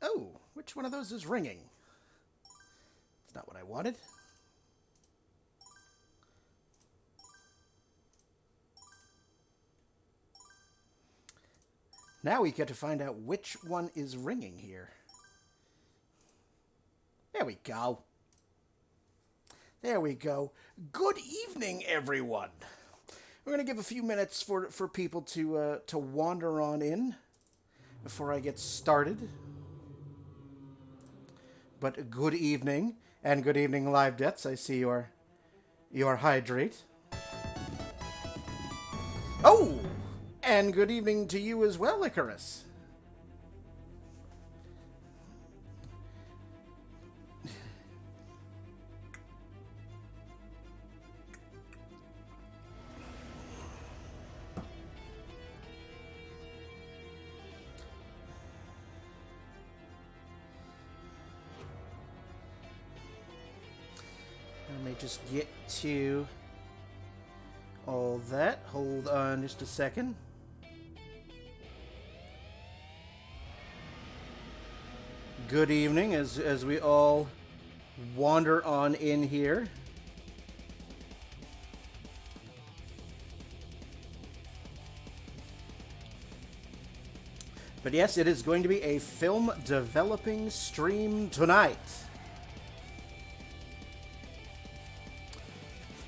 Oh, which one of those is ringing? It's not what I wanted. Now we get to find out which one is ringing here. There we go. There we go. Good evening, everyone. We're going to give a few minutes for people to wander on in before I get started. But good evening, and good evening, Live Deaths. I see your hydrate. Oh, and good evening to you as well, Icarus. Let me just get to all that. Hold on just a second. Good evening as we all wander on in here. But yes, it is going to be a film developing stream tonight.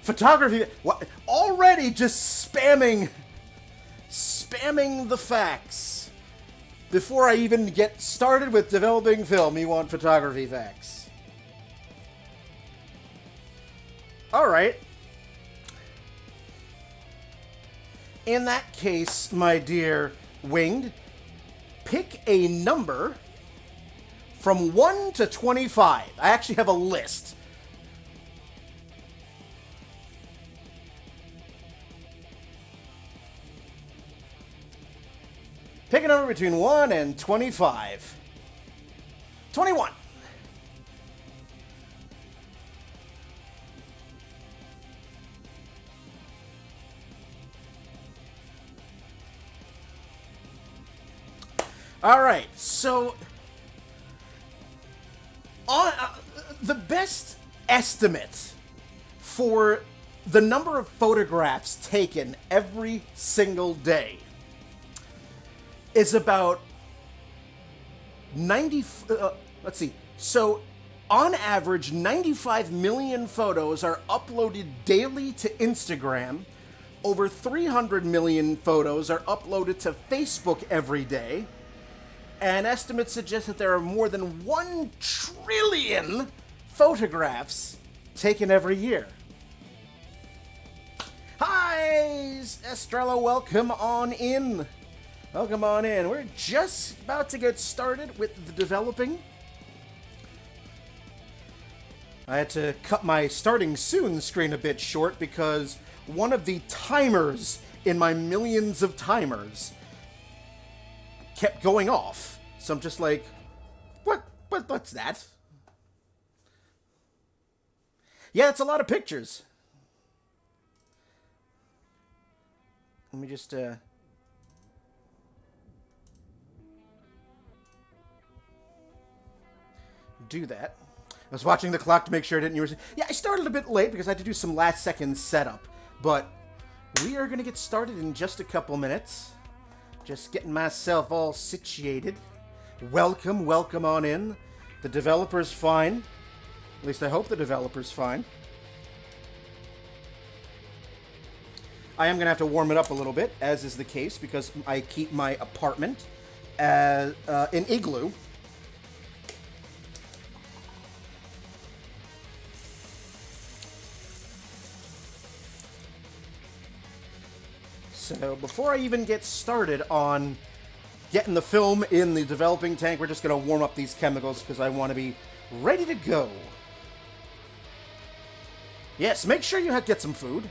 Photography, what, already just spamming the facts. Before I even get started with developing film, you want photography facts. Alright. In that case, my dear Winged, pick a number from 1 to 25. I actually have a list. Pick a number between 1 and 25. 21. All right, so on the best estimate for the number of photographs taken every single day is about 90, let's see, so on average, 95 million photos are uploaded daily to Instagram. Over 300 million photos are uploaded to Facebook every day. And estimates suggest that there are more than 1 trillion photographs taken every year. Hi, Estrella, welcome on in. Welcome on in. We're just about to get started with the developing. I had to cut my starting soon screen a bit short because one of the timers in my millions of timers kept going off. So I'm just like, what's that? Yeah, it's a lot of pictures. Let me just, do that. I was watching the clock to make sure I didn't use it. Yeah, I started a bit late because I had to do some last second setup. But we are going to get started in just a couple minutes. Just getting myself all situated. Welcome on in. The developer's fine. At least I hope the developer's fine. I am going to have to warm it up a little bit, as is the case, because I keep my apartment an igloo. So before I even get started on getting the film in the developing tank, we're just going to warm up these chemicals because I want to be ready to go. Yes, make sure you get some food.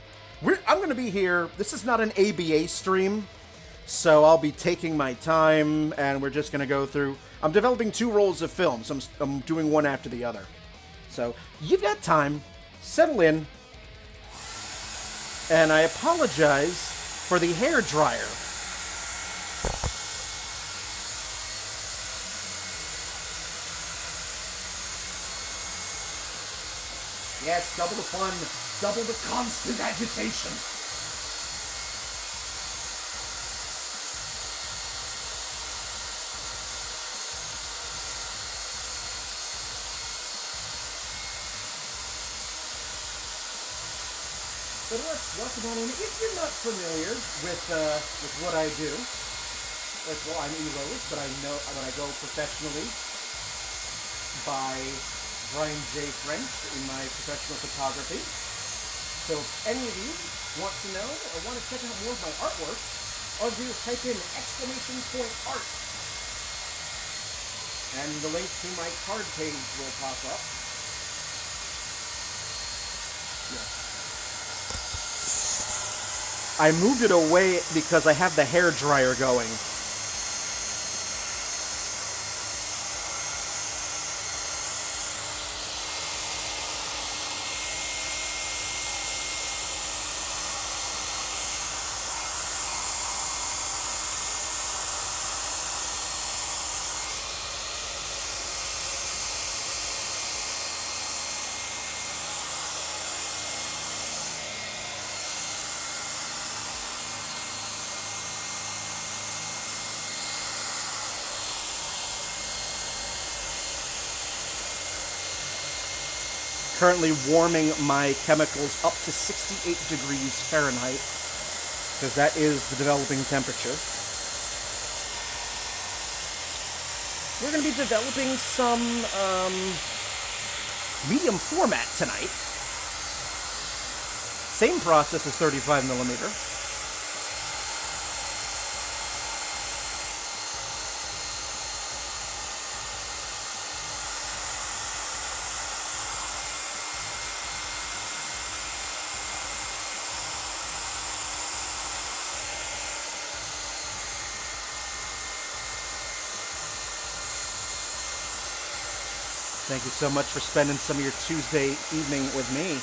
I'm going to be here. This is not an ABA stream, so I'll be taking my time, and we're just going to go through. I'm developing 2 rolls of film, so I'm doing one after the other. So you've got time. Settle in. And I apologize for the hair dryer. Yes, double the fun, double the constant agitation. But let's welcome on in. If you're not familiar with what I do, well, I'm Elo's, but I know when I go professionally by Brian J. French in my professional photography. So if any of you want to know or want to check out more of my artwork, all you do is type in !art. And the link to my card page will pop up. Yeah. I moved it away because I have the hair dryer going. Currently warming my chemicals up to 68 degrees Fahrenheit, because that is the developing temperature. We're going to be developing some medium format tonight. Same process as 35 millimeter. Thank you so much for spending some of your Tuesday evening with me.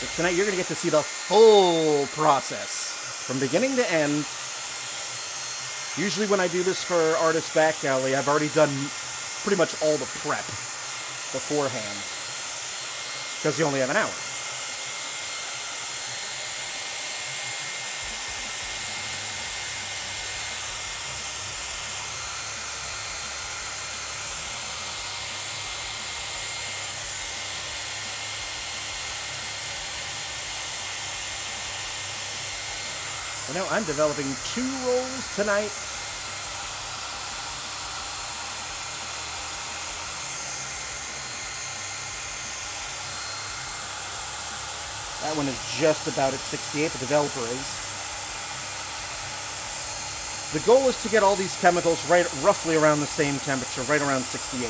So tonight you're going to get to see the full process from beginning to end. Usually when I do this for Artist Back Alley, I've already done pretty much all the prep beforehand, because you only have an hour. You know, I'm developing 2 rolls tonight. That one is just about at 68, the developer is. The goal is to get all these chemicals roughly around the same temperature, right around 68.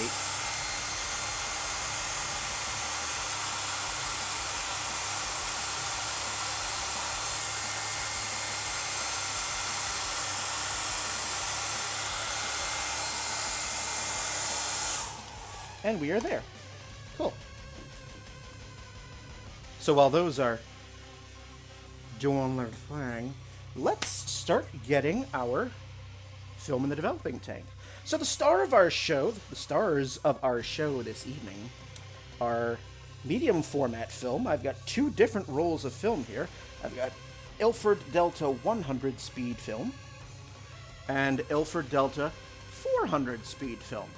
And we are there. Cool. So while those are doing their thing, let's start getting our film in the developing tank. So the stars of our show this evening are medium format film. I've got 2 different rolls of film here. I've got Ilford Delta 100 speed film and Ilford Delta 400 speed film.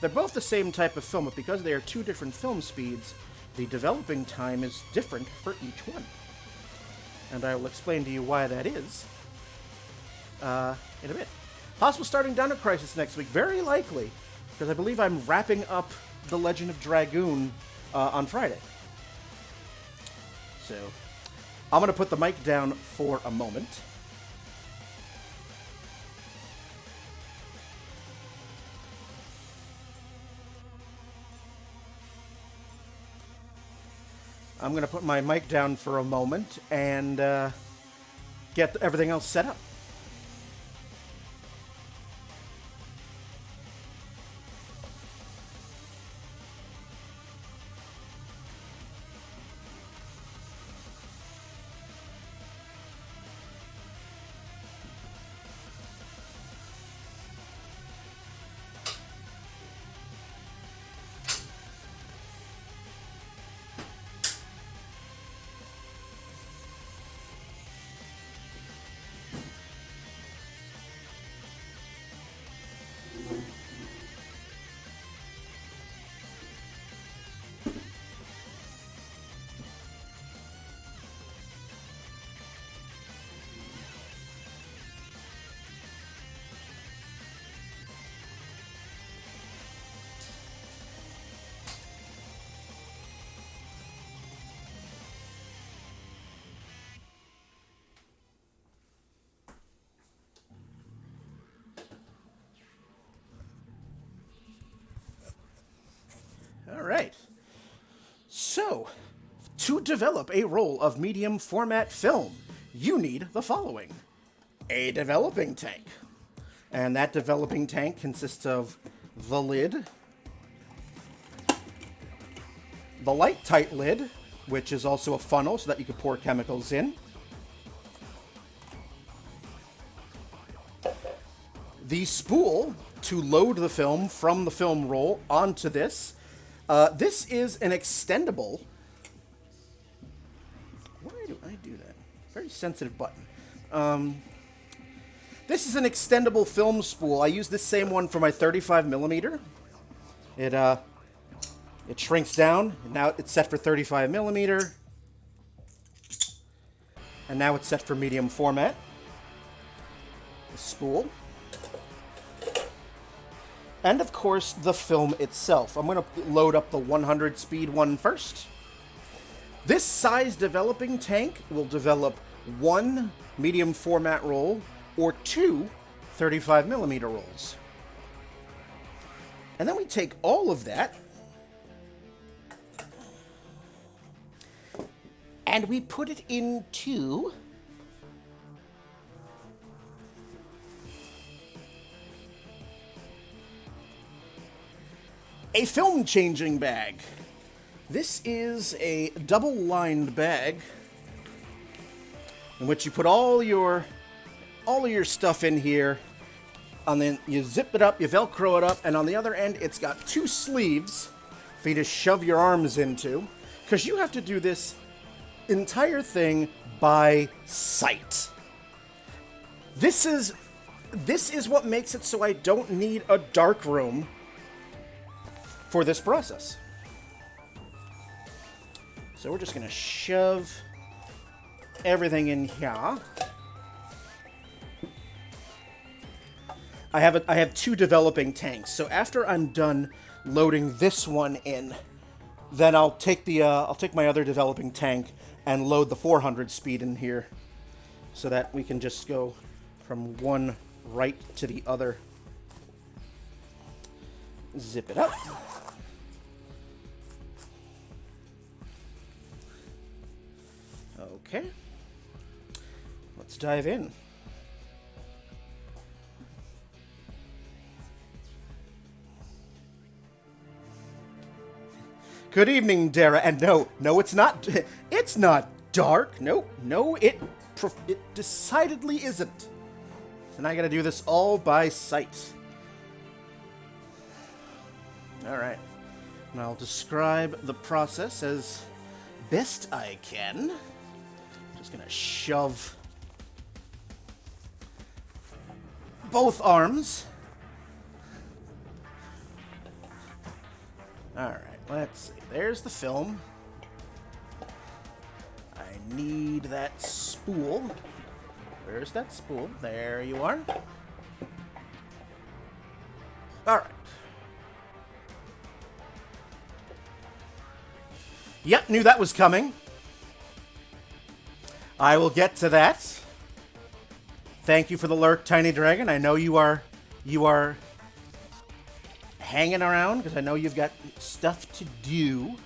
They're both the same type of film, but because they are 2 different film speeds, the developing time is different for each one. And I will explain to you why that is in a bit. Possible starting Dino Crisis next week, very likely, because I believe I'm wrapping up The Legend of Dragoon on Friday. So, I'm going to put the mic down for a moment. I'm going to put my mic down for a moment and get everything else set up. To develop a roll of medium format film, you need the following. A developing tank. And that developing tank consists of the lid, the light tight lid, which is also a funnel so that you can pour chemicals in, the spool to load the film from the film roll onto this. This is an extendable. Why do I do that? Very sensitive button. This is an extendable film spool. I use this same one for my 35 millimeter. It shrinks down. Now it's set for 35 millimeter. And now it's set for medium format. The spool. And of course, the film itself. I'm going to load up the 100 speed one first. This size developing tank will develop one medium format roll or two 35 millimeter rolls. And then we take all of that and we put it into a film changing bag. This is a double-lined bag in which you put all of your stuff in here, and then you zip it up, you Velcro it up, and on the other end it's got two sleeves for you to shove your arms into, because you have to do this entire thing by sight. This is what makes it so I don't need a dark room for this process. So we're just going to shove everything in here. I have two developing tanks. So after I'm done loading this one in, then I'll take my other developing tank and load the 400 speed in here, so that we can just go from one right to the other. Zip it up. Okay, let's dive in. Good evening, Dara. And no, it's not. It's not dark. No, it decidedly isn't. And I got to do this all by sight. All right, and I'll describe the process as best I can. Just gonna shove both arms. Alright, let's see. There's the film. I need that spool. Where's that spool? There you are. Alright. Yep, knew that was coming. I will get to that. Thank you for the lurk, Tiny Dragon. I know you are hanging around because I know you've got stuff to do.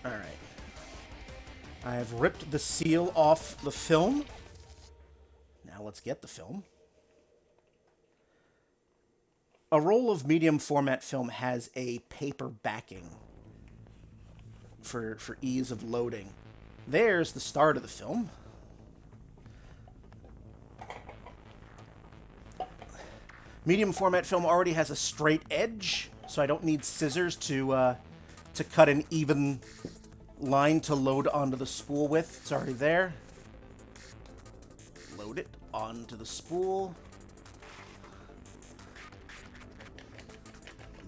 All right. I have ripped the seal off the film. Now let's get the film. A roll of medium format film has a paper backing for ease of loading. There's the start of the film. Medium format film already has a straight edge, so I don't need scissors to cut an even line to load onto the spool with. It's already there. Load it onto the spool.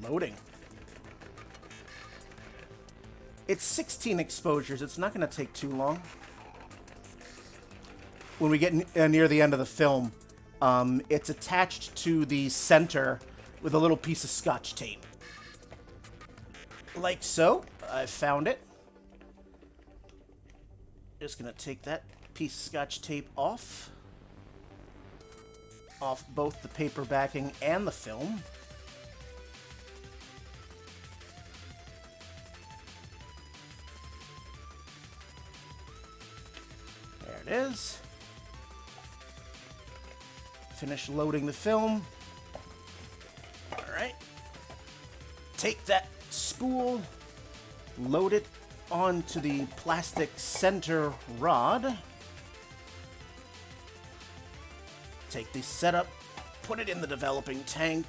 Loading. It's 16 exposures. It's not going to take too long. When we get near the end of the film, it's attached to the center with a little piece of Scotch tape. Like so. I found it. Just going to take that piece of Scotch tape off both the paper backing and the film. is. Finish loading the film. Alright. Take that spool, load it onto the plastic center rod. Take the setup, put it in the developing tank.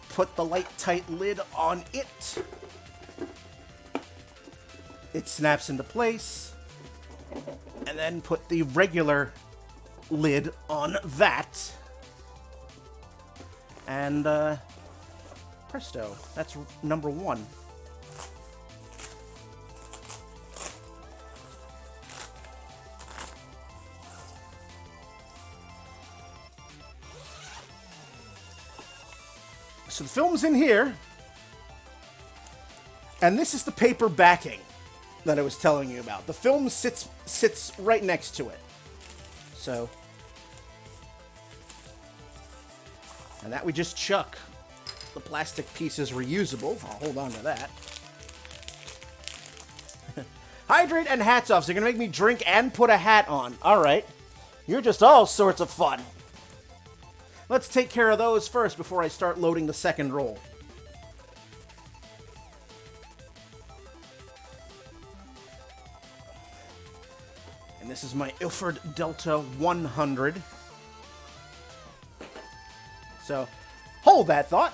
Put the light tight lid on it. It snaps into place. And then put the regular lid on that. And presto, that's number 1. So the film's in here, and this is the paper backing that I was telling you about. The film sits right next to it. So, and that we just chuck. The plastic piece is reusable. I'll hold on to that. Hydrate and hats off. So you're going to make me drink and put a hat on. All right. You're just all sorts of fun. Let's take care of those first before I start loading the second roll. And this is my Ilford Delta 100. So, hold that thought.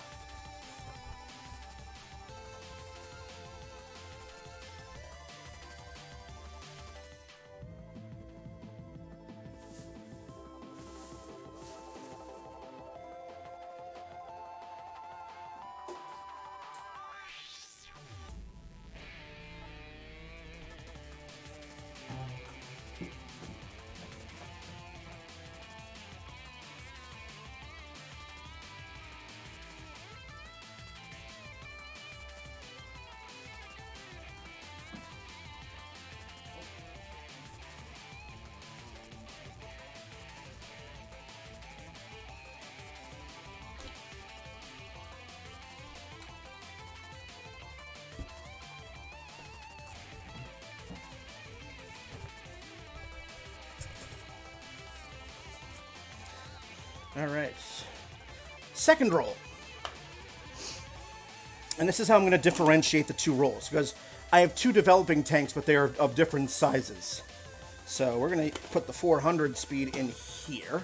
All right. Second roll. And this is how I'm going to differentiate the two rolls, because I have 2 developing tanks, but they are of different sizes. So we're going to put the 400 speed in here.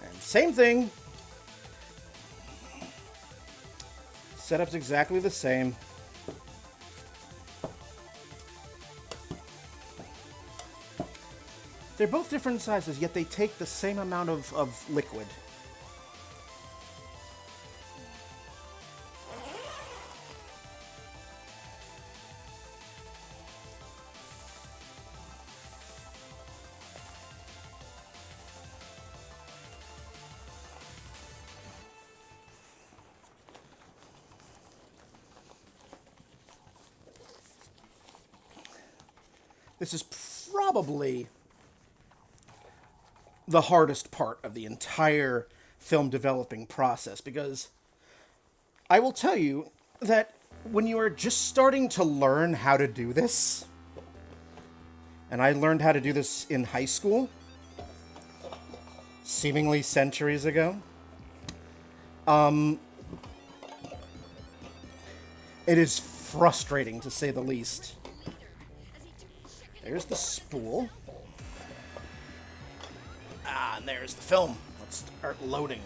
And same thing. Setup's exactly the same. They're both different sizes, yet they take the same amount of liquid. This is probably the hardest part of the entire film developing process, because I will tell you that when you are just starting to learn how to do this, and I learned how to do this in high school, seemingly centuries ago, it is frustrating to say the least. There's the spool. And there's the film. Let's start loading.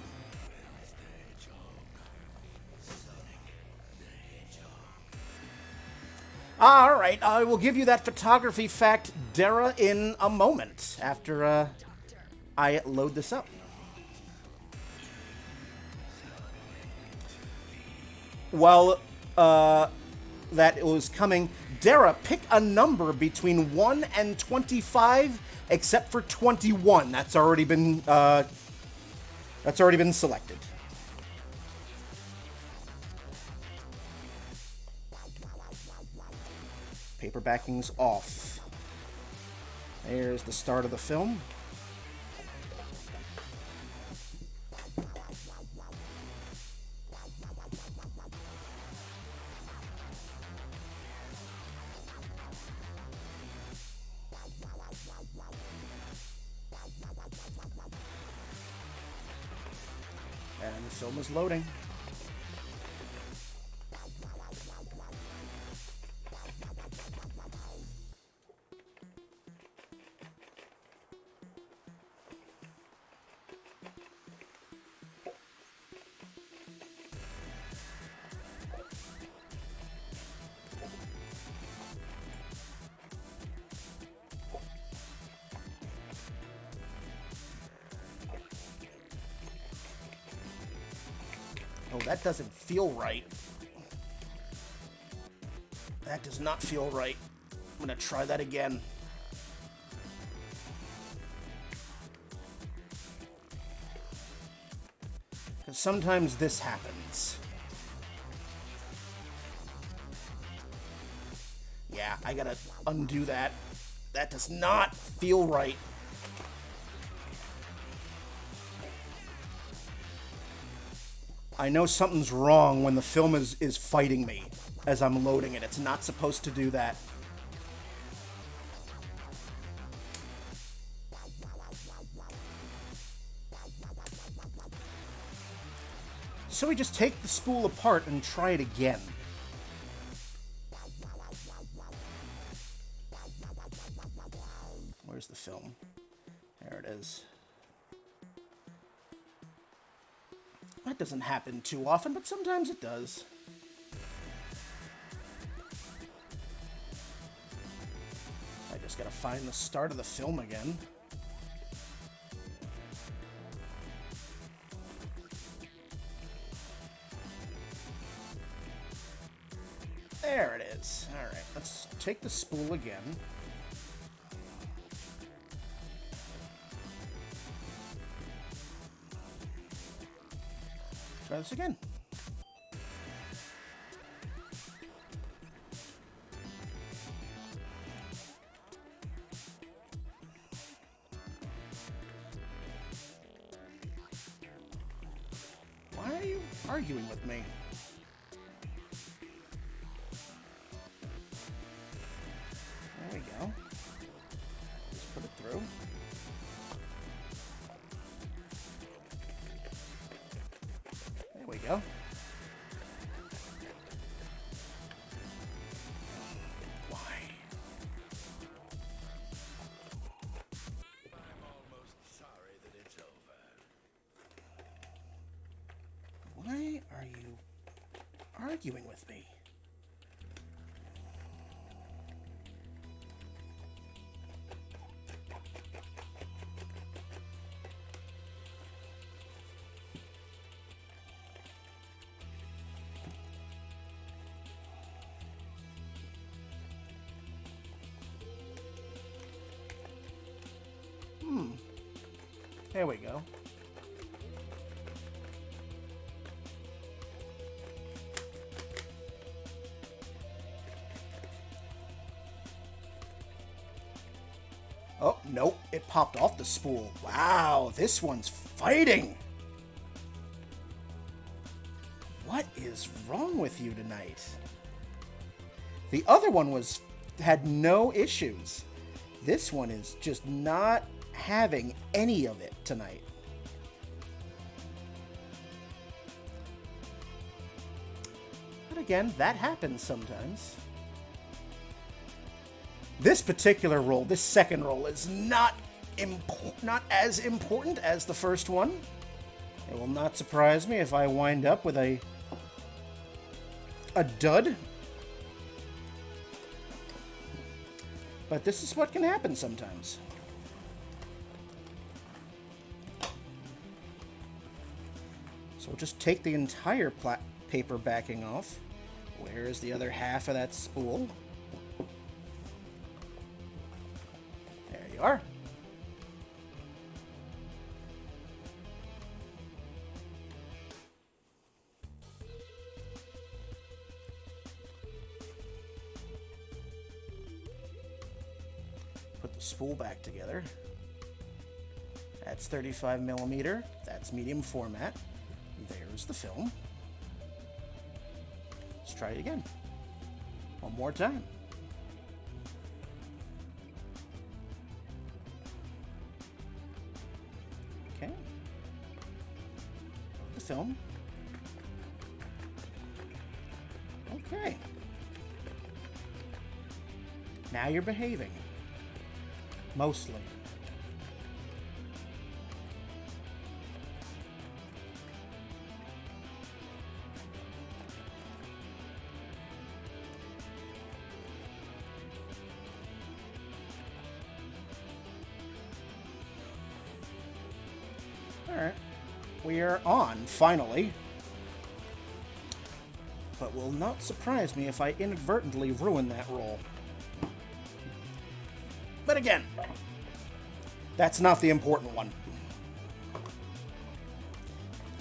All right, I will give you that photography fact, Dara, in a moment after I load this up. While that was coming, Dara, pick a number between 1 and 25, except for 21. That's already been selected. Paper backing's off. There's the start of the film. And the film is loading. Oh, that doesn't feel right. That does not feel right. I'm gonna try that again. Because sometimes this happens. Yeah, I gotta undo that. That does not feel right. I know something's wrong when the film is fighting me as I'm loading it. It's not supposed to do that. So we just take the spool apart and try it again. Where's the film? There it is. That doesn't happen too often, but sometimes it does. I just gotta find the start of the film again. There it is. Alright, let's take the spool again. Try this again. Why are you arguing with me? There we go. Just put it through. There we go. Why? I'm almost sorry that it's over. Why are you arguing with me? There we go. Oh, nope, it popped off the spool. Wow, this one's fighting. What is wrong with you tonight? The other one had no issues. This one is just not having any of it tonight. But again, that happens sometimes. This particular roll, this second roll, is not as important as the first one. It will not surprise me if I wind up with a dud. But this is what can happen sometimes. So we'll just take the entire paper backing off. Where's the other half of that spool? There you are. Put the spool back together. That's 35mm. That's medium format. There's the film. Let's try it again. One more time. Okay. The film. Okay. Now you're behaving. Mostly. Alright. We are on, finally. But will not surprise me if I inadvertently ruin that roll. But again, that's not the important one.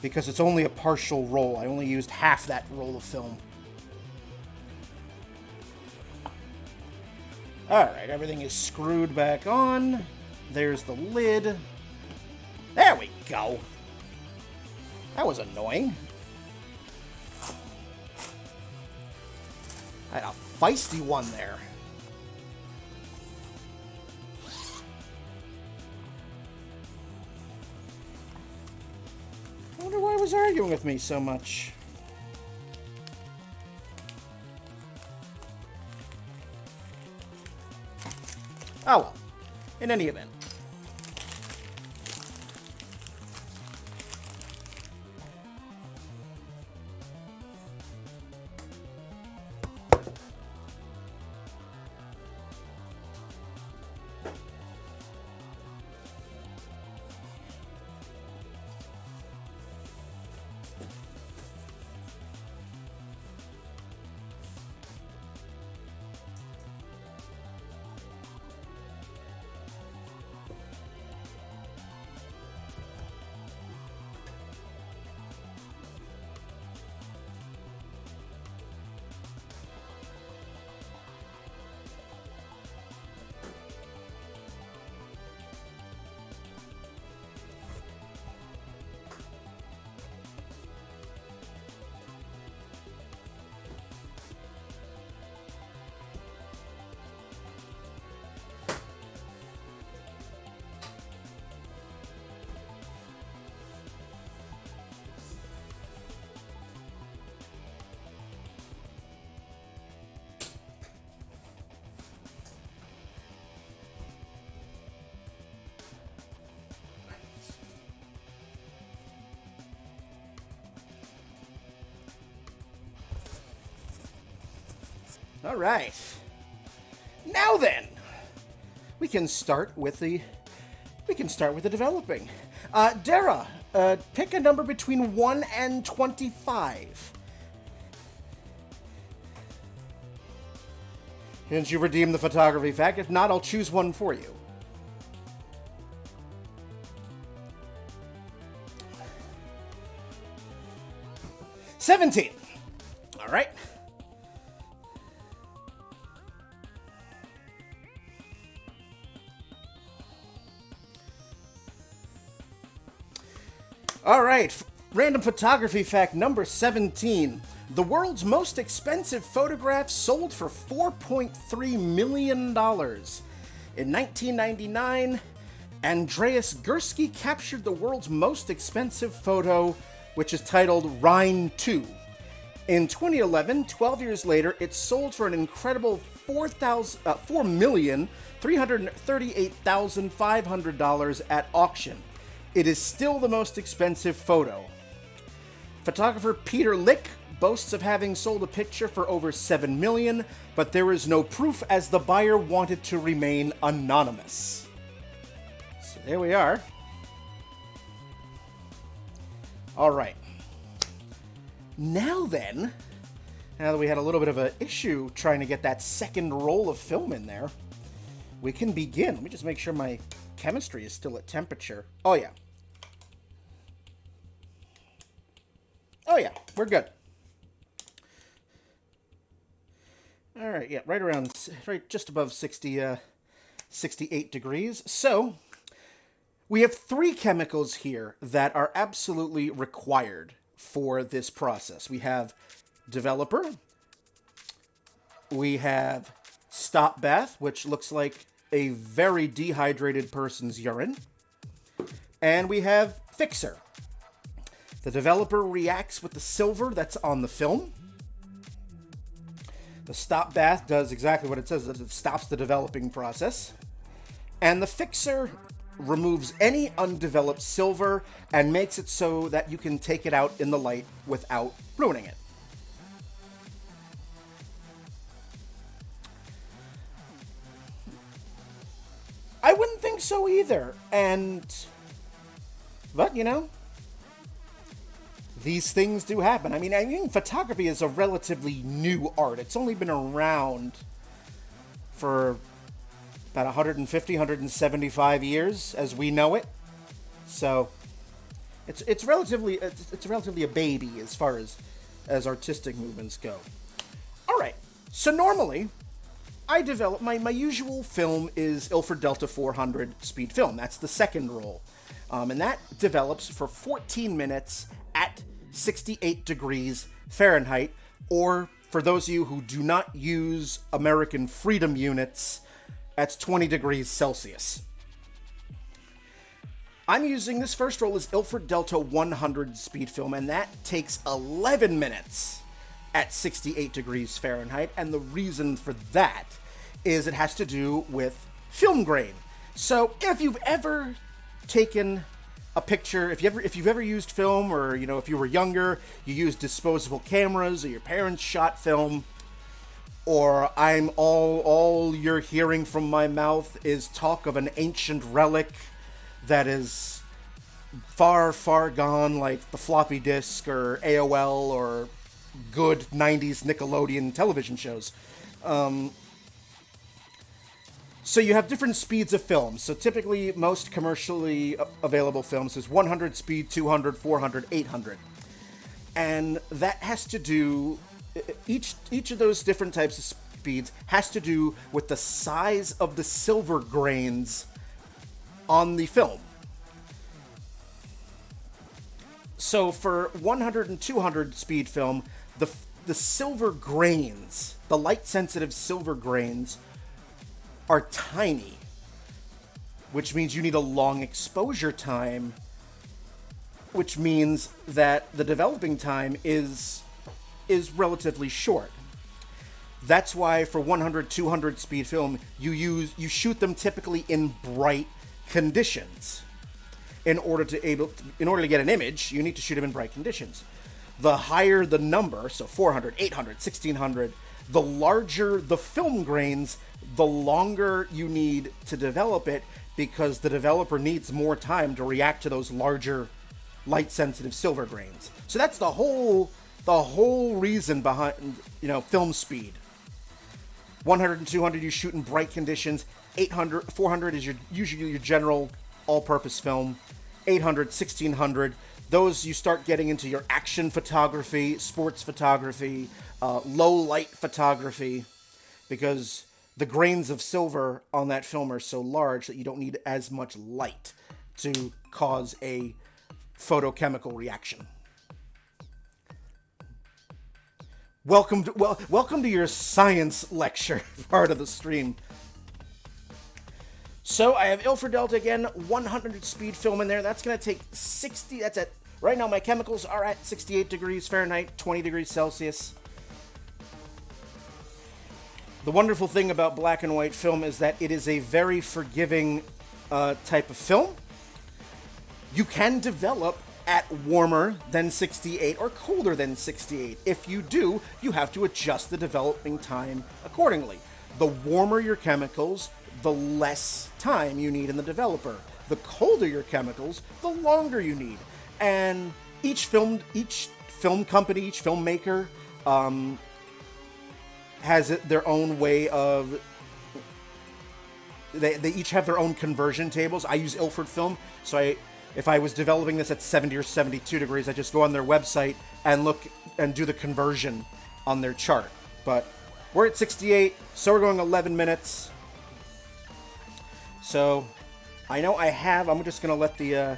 Because it's only a partial roll. I only used half that roll of film. Alright, everything is screwed back on. There's the lid. There we go. That was annoying. I had a feisty one there. I wonder why he was arguing with me so much. Oh well. In any event. All right. Now then, we can start with the developing. Dara, pick a number between 1 and 25. Didn't you redeem the photography fact? If not, I'll choose one for you. $17. All right. All right, random photography fact number 17. The world's most expensive photograph sold for $4.3 million. In 1999, Andreas Gursky captured the world's most expensive photo, which is titled Rhine 2. In 2011, 12 years later, it sold for an incredible $4,338,500 at auction. It is still the most expensive photo. Photographer Peter Lick boasts of having sold a picture for over $7 million, but there is no proof as the buyer wanted to remain anonymous. So there we are. All right. Now then, now that we had a little bit of an issue trying to get that second roll of film in there, we can begin. Let me just make sure my chemistry is still at temperature. Oh, yeah. Oh, yeah. We're good. All right. Yeah, right just above 68 degrees. So, we have 3 chemicals here that are absolutely required for this process. We have developer. We have stop bath, which looks like a very dehydrated person's urine. And we have fixer. The developer reacts with the silver that's on the film. The stop bath does exactly what it says. It stops the developing process. And the fixer removes any undeveloped silver and makes it so that you can take it out in the light without ruining it. I wouldn't think so either. But, you know, these things do happen. I mean, photography is a relatively new art. It's only been around for about 150, 175 years as we know it. So it's relatively a baby as far as artistic movements go. All right. So normally I develop my usual film is Ilford Delta 400 speed film. That's the second roll. And that develops for 14 minutes at 68 degrees Fahrenheit, or for those of you who do not use American Freedom units, that's 20 degrees Celsius. I'm using this first roll is Ilford Delta 100 speed film, and that takes 11 minutes at 68 degrees Fahrenheit, and the reason for that is it has to do with film grain. So if you've ever taken a picture, if you've ever used film, or you know, if you were younger, you used disposable cameras, or your parents shot film, or all you're hearing from my mouth is talk of an ancient relic that is far, far gone, like the floppy disk or AOL or good 90s Nickelodeon television shows. So you have different speeds of film. So typically most commercially available films is 100 speed, 200, 400, 800. And that has to do, each of those different types of speeds has to do with the size of the silver grains on the film. So for 100 and 200 speed film, the silver grains, the light sensitive silver grains, are tiny, which means you need a long exposure time, which means that the developing time is relatively short. That's why for 100, 200 speed film, you shoot them typically in bright conditions. In order to get an image, you need to shoot them in bright conditions. The higher the number, so 400, 800, 1600, the larger the film grains, the longer you need to develop it, because the developer needs more time to react to those larger light sensitive silver grains. So that's the whole reason behind, you know, film speed. 100 and 200 you shoot in bright conditions. 800, 400 is usually your general all-purpose film. 800, 1600, those you start getting into your action photography, sports photography, low light photography, because the grains of silver on that film are so large that you don't need as much light to cause a photochemical reaction. Welcome to your science lecture part of the stream. So I have Ilford Delta again, 100 speed film in there. That's going to take 60. That's at right now. My chemicals are at 68 degrees Fahrenheit, 20 degrees Celsius. The wonderful thing about black and white film is that it is a very forgiving type of film. You can develop at warmer than 68 or colder than 68. If you do, you have to adjust the developing time accordingly. The warmer your chemicals, the less time you need in the developer. The colder your chemicals, the longer you need. And each film company, each filmmaker has their own way of... They each have their own conversion tables. I use Ilford Film, so if I was developing this at 70 or 72 degrees, I just go on their website and look and do the conversion on their chart. But we're at 68, so we're going 11 minutes. So I know I'm just going to let the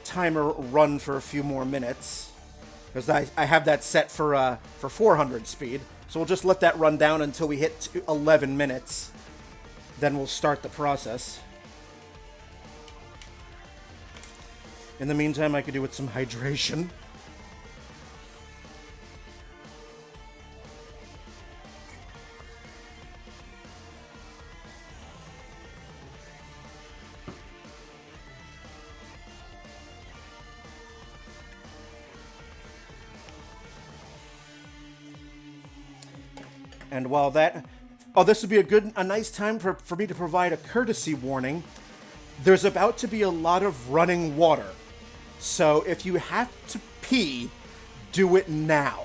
timer run for a few more minutes, because I have that set for 400 speed. So we'll just let that run down until we hit 11 minutes. Then we'll start the process. In the meantime, I could do with some hydration. And while that... Oh, this would be a nice time for me to provide a courtesy warning. There's about to be a lot of running water. So if you have to pee, do it now.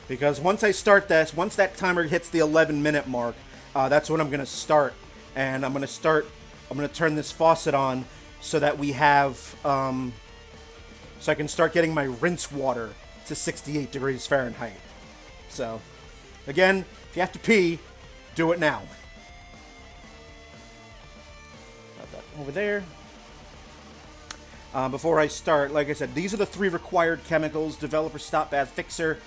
Because once I start this, once that timer hits the 11-minute mark, that's when I'm going to start. And I'm going to turn this faucet on so that we have... so I can start getting my rinse water to 68 degrees Fahrenheit. So... Again, if you have to pee, do it now. Got that over there. Before I start, like I said, these are the 3 required chemicals: Developer Stop Bath Fixer.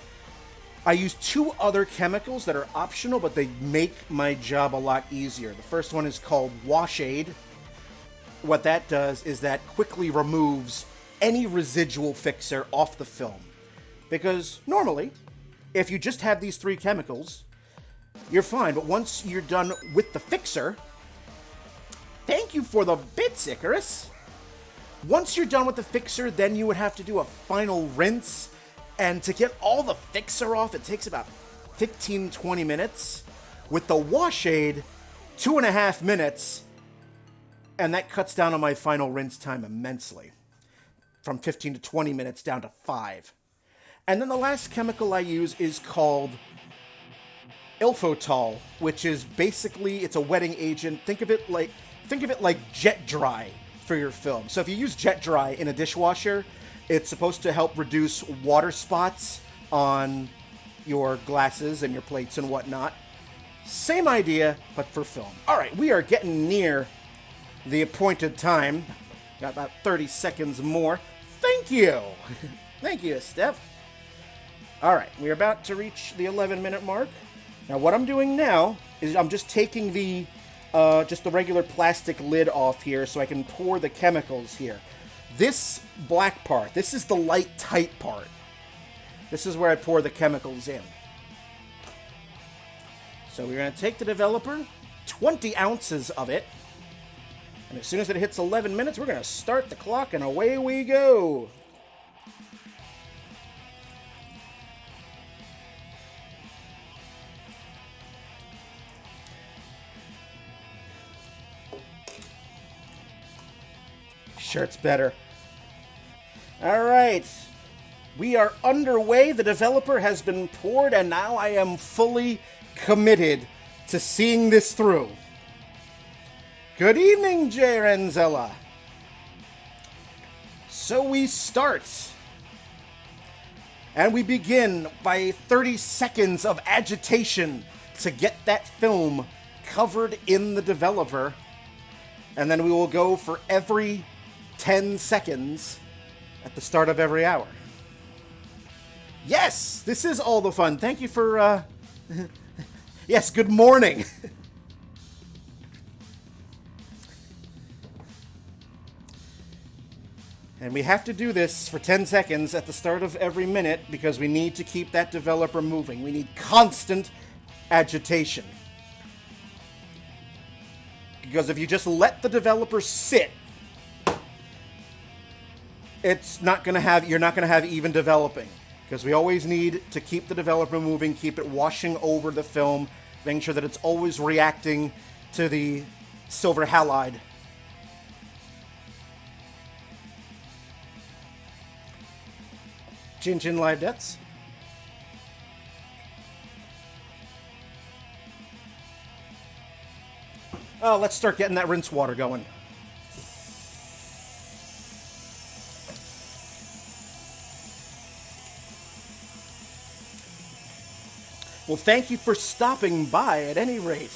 I use 2 other chemicals that are optional, but they make my job a lot easier. The first one is called Wash Aid. What that does is that quickly removes any residual fixer off the film. Because normally, if you just have these 3 chemicals, you're fine. But once you're done with the fixer... Thank you for the bits, Icarus! Once you're done with the fixer, then you would have to do a final rinse. And to get all the fixer off, it takes about 15-20 minutes. With the Wash Aid, 2.5 minutes. And that cuts down on my final rinse time immensely. From 15 to 20 minutes down to 5. And then the last chemical I use is called Ilfotol, which is basically, it's a wetting agent. Think of it like Jet Dry for your film. So if you use Jet Dry in a dishwasher, it's supposed to help reduce water spots on your glasses and your plates and whatnot. Same idea, but for film. All right, we are getting near the appointed time. Got about 30 seconds more. Thank you. Thank you, Steph. All right, we're about to reach the 11-minute mark. Now, what I'm doing now is I'm just taking the just the regular plastic lid off here so I can pour the chemicals here. This black part, this is the light, tight part. This is where I pour the chemicals in. So we're going to take the developer, 20 ounces of it, and as soon as it hits 11 minutes, we're going to start the clock, and away we go. Sure, it's better. All right. We are underway. The developer has been poured, and now I am fully committed to seeing this through. Good evening, Jay Renzella. So we start. And we begin by 30 seconds of agitation to get that film covered in the developer. And then we will go for every 10 seconds at the start of every hour. Yes, this is all the fun. Thank you for, yes, good morning. And we have to do this for 10 seconds at the start of every minute because we need to keep that developer moving. We need constant agitation. Because if you just let the developer sit, it's not going to have, you're not going to have even developing. Because we always need to keep the developer moving, keep it washing over the film, making sure that it's always reacting to the silver halide. Chin Chin Live Debts. Oh, let's start getting that rinse water going. Well, thank you for stopping by at any rate.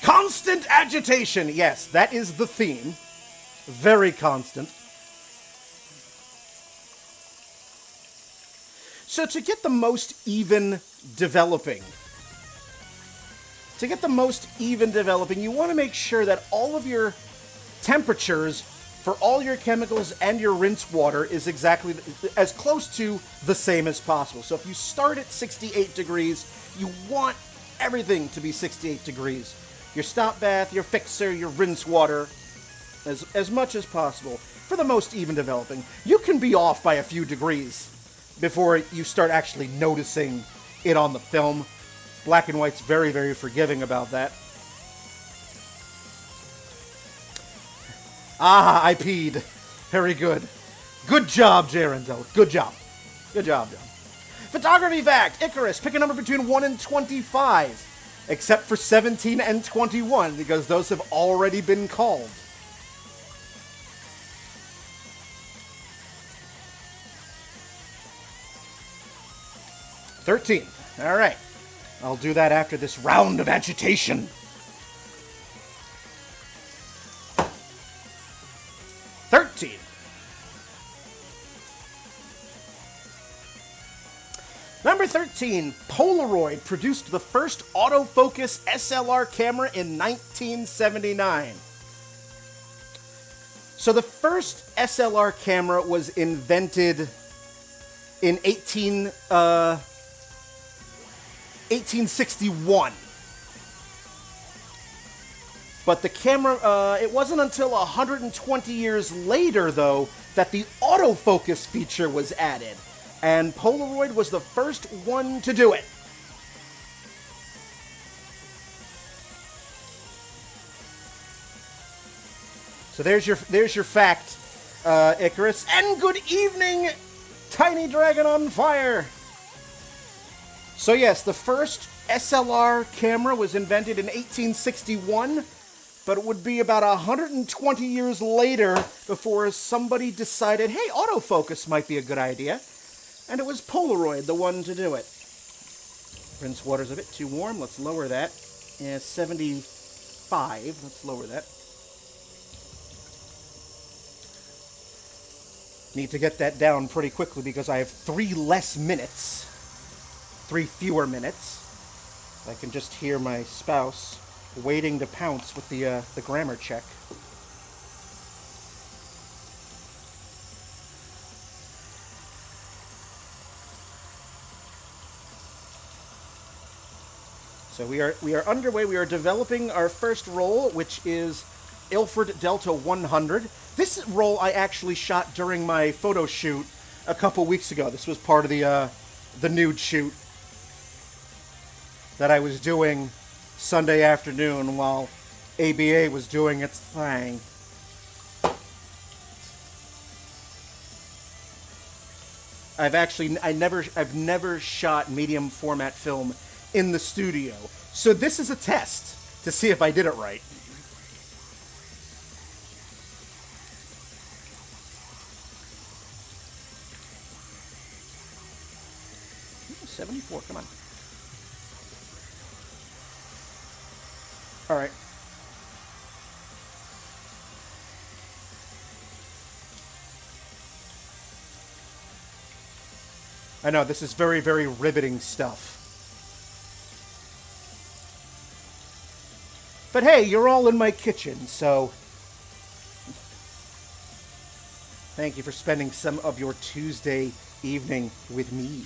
Constant agitation. Yes, that is the theme. Very constant. So to get the most even developing, you want to make sure that all of your temperatures for all your chemicals and your rinse water is exactly as close to the same as possible. So if you start at 68 degrees, you want everything to be 68 degrees. Your stop bath, your fixer, your rinse water, as much as possible for the most even developing. You can be off by a few degrees before you start actually noticing it on the film. Black and white's very, very forgiving about that. Ah, I peed. Very good. Good job, Jarenzo. Good job. Good job, John. Photography fact. Icarus, pick a number between 1 and 25. Except for 17 and 21, because those have already been called. $13. All right. I'll do that after this round of agitation. Number 13, Polaroid produced the first autofocus SLR camera in 1979. So the first SLR camera was invented in 1861. But the camera, it wasn't until 120 years later, though, that the autofocus feature was added. And Polaroid was the first one to do it. So there's your fact, Icarus. And good evening, Tiny Dragon on Fire. So yes, the first SLR camera was invented in 1861, but it would be about 120 years later before somebody decided, hey, autofocus might be a good idea. And it was Polaroid, the one to do it. Rinse water's a bit too warm. Let's lower that. Yeah, 75. Let's lower that. Need to get that down pretty quickly because I have 3 less minutes. 3 fewer minutes. I can just hear my spouse waiting to pounce with the grammar check. So we are underway. We are developing our first roll, which is Ilford Delta 100. This roll I actually shot during my photo shoot a couple weeks ago. This was part of the nude shoot that I was doing Sunday afternoon while ABA was doing its thing. I've never shot medium format film in the studio. So this is a test to see if I did it right. Ooh, 74, come on. All right. I know, this is very, very riveting stuff. But hey, you're all in my kitchen, so thank you for spending some of your Tuesday evening with me.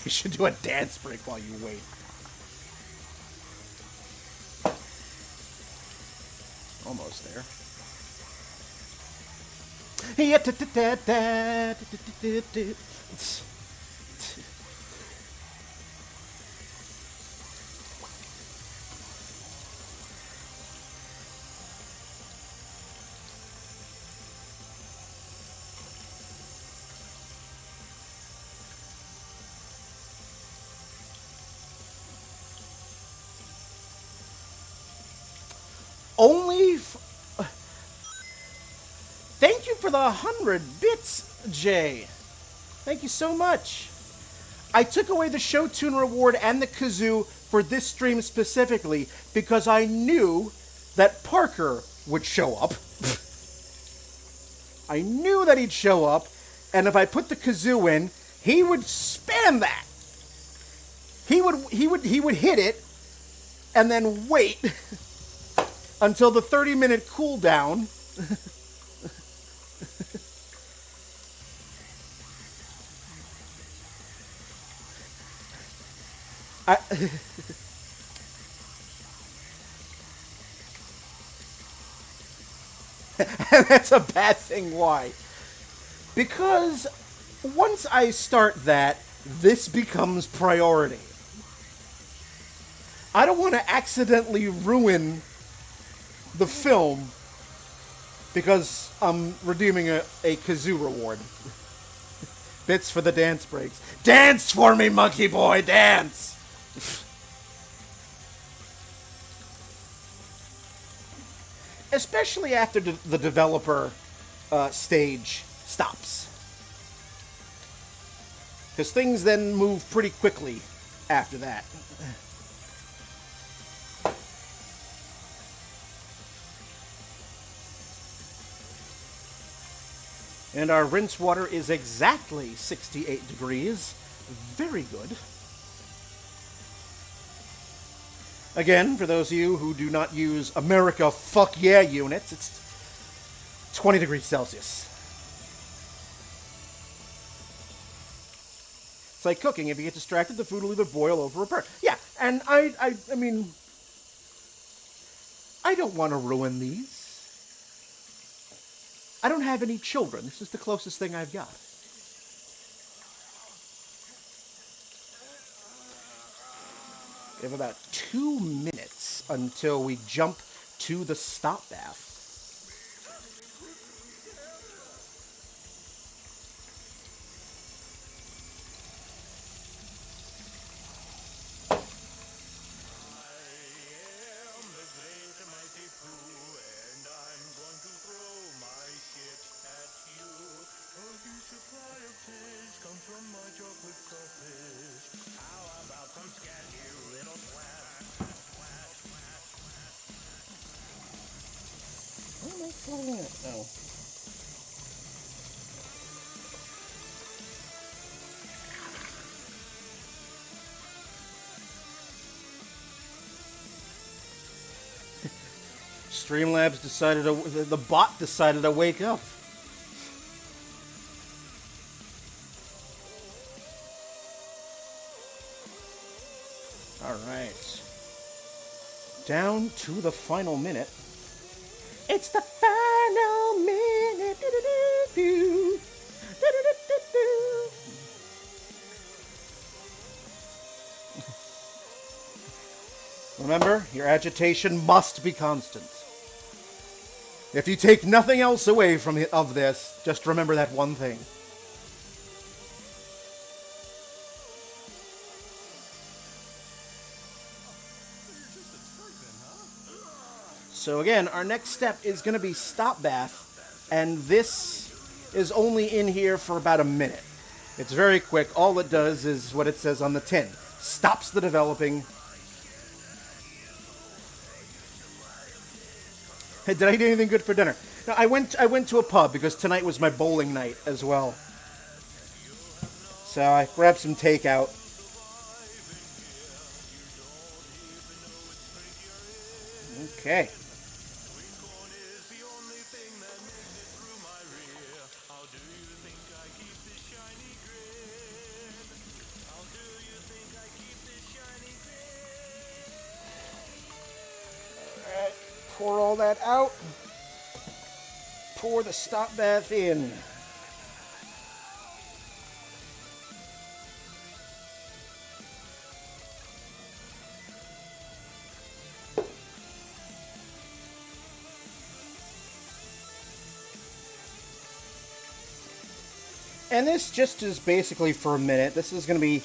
You should do a dance break while you wait. Almost there. Thank you for the 100 bits, Jay. Thank you so much. I took away the show tune reward and the kazoo for this stream specifically because I knew that Parker would show up. I knew that he'd show up, and if I put the kazoo in, he would spam that. He would hit it and then wait until the 30-minute cooldown. And that's a bad thing. Why? Because once I start that, this becomes priority. I don't want to accidentally ruin the film because I'm redeeming a kazoo reward. Bits for the dance breaks. Dance for me, monkey boy, dance! Especially after the developer stage stops. Because things then move pretty quickly after that. And our rinse water is exactly 68 degrees. Very good. Again, for those of you who do not use America fuck yeah units, it's 20 degrees Celsius. It's like cooking. If you get distracted, the food will either boil over or burn. Yeah, and I mean, I don't want to ruin these. I don't have any children. This is the closest thing I've got. We have about 2 minutes until we jump to the stop bath. Oh. Streamlabs decided the bot decided to wake up. All right. Down to the final minute. It's the final minute. Remember, your agitation must be constant. If you take nothing else away of this, just remember that one thing. So again, our next step is going to be stop bath, and this is only in here for about a minute. It's very quick. All it does is what it says on the tin. Stops the developing. Hey, did I eat anything good for dinner? No, I went to a pub because tonight was my bowling night as well. So I grabbed some takeout. Okay. Alright, pour all that out. Pour the stop bath in. And this just is basically for a minute. This is going to be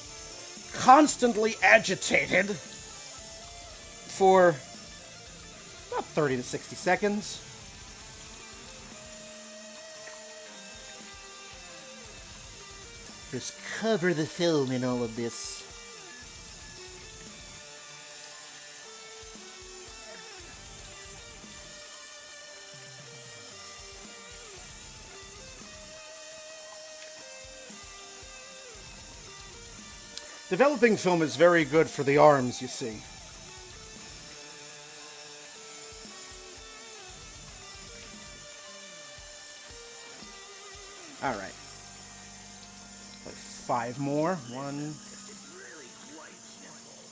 constantly agitated for about 30 to 60 seconds. Just cover the film in all of this. Developing film is very good for the arms, you see. All right. Like 5 more. 1,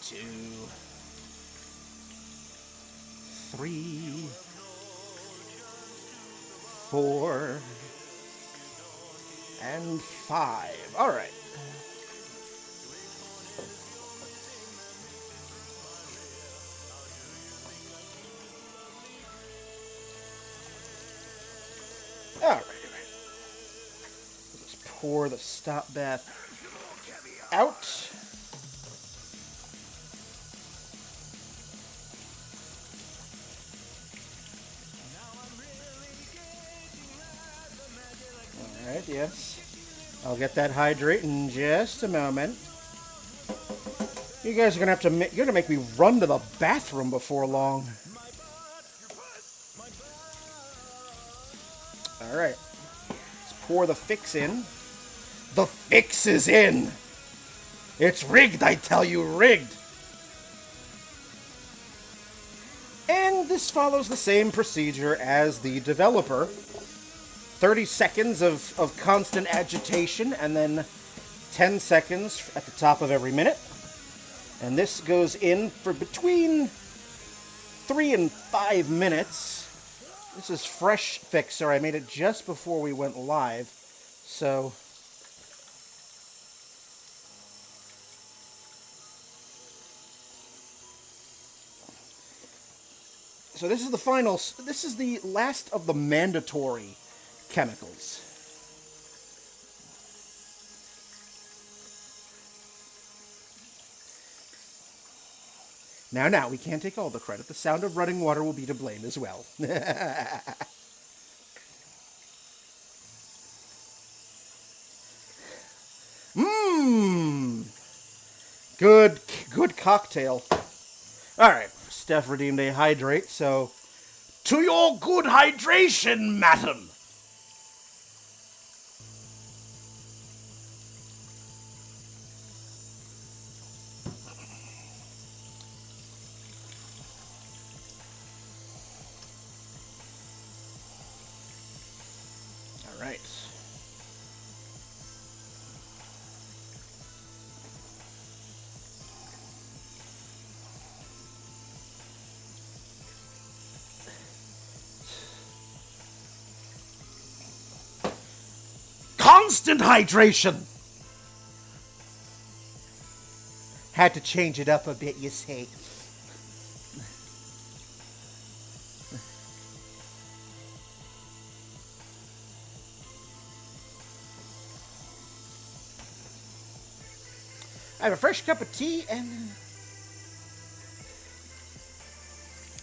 2, 3, 4, and 5. All right. All right. Just pour the stop bath out. All right, yes. I'll get that hydrate in just a moment. You guys are gonna have to you're gonna make me run to the bathroom before long. All right. Let's pour the fix in. The fix is in. It's rigged, I tell you, rigged. And this follows the same procedure as the developer. 30 seconds of constant agitation, and then 10 seconds at the top of every minute. And this goes in for between 3 and 5 minutes. This is fresh fixer. I made it just before we went live. So this is the final, this is the last of the mandatory chemicals. Now, we can't take all the credit. The sound of running water will be to blame as well. Mmm. Good cocktail. All right, Steph redeemed a hydrate, so to your good hydration, madam. All right. Constant hydration. Had to change it up a bit, you see. I have a fresh cup of tea, and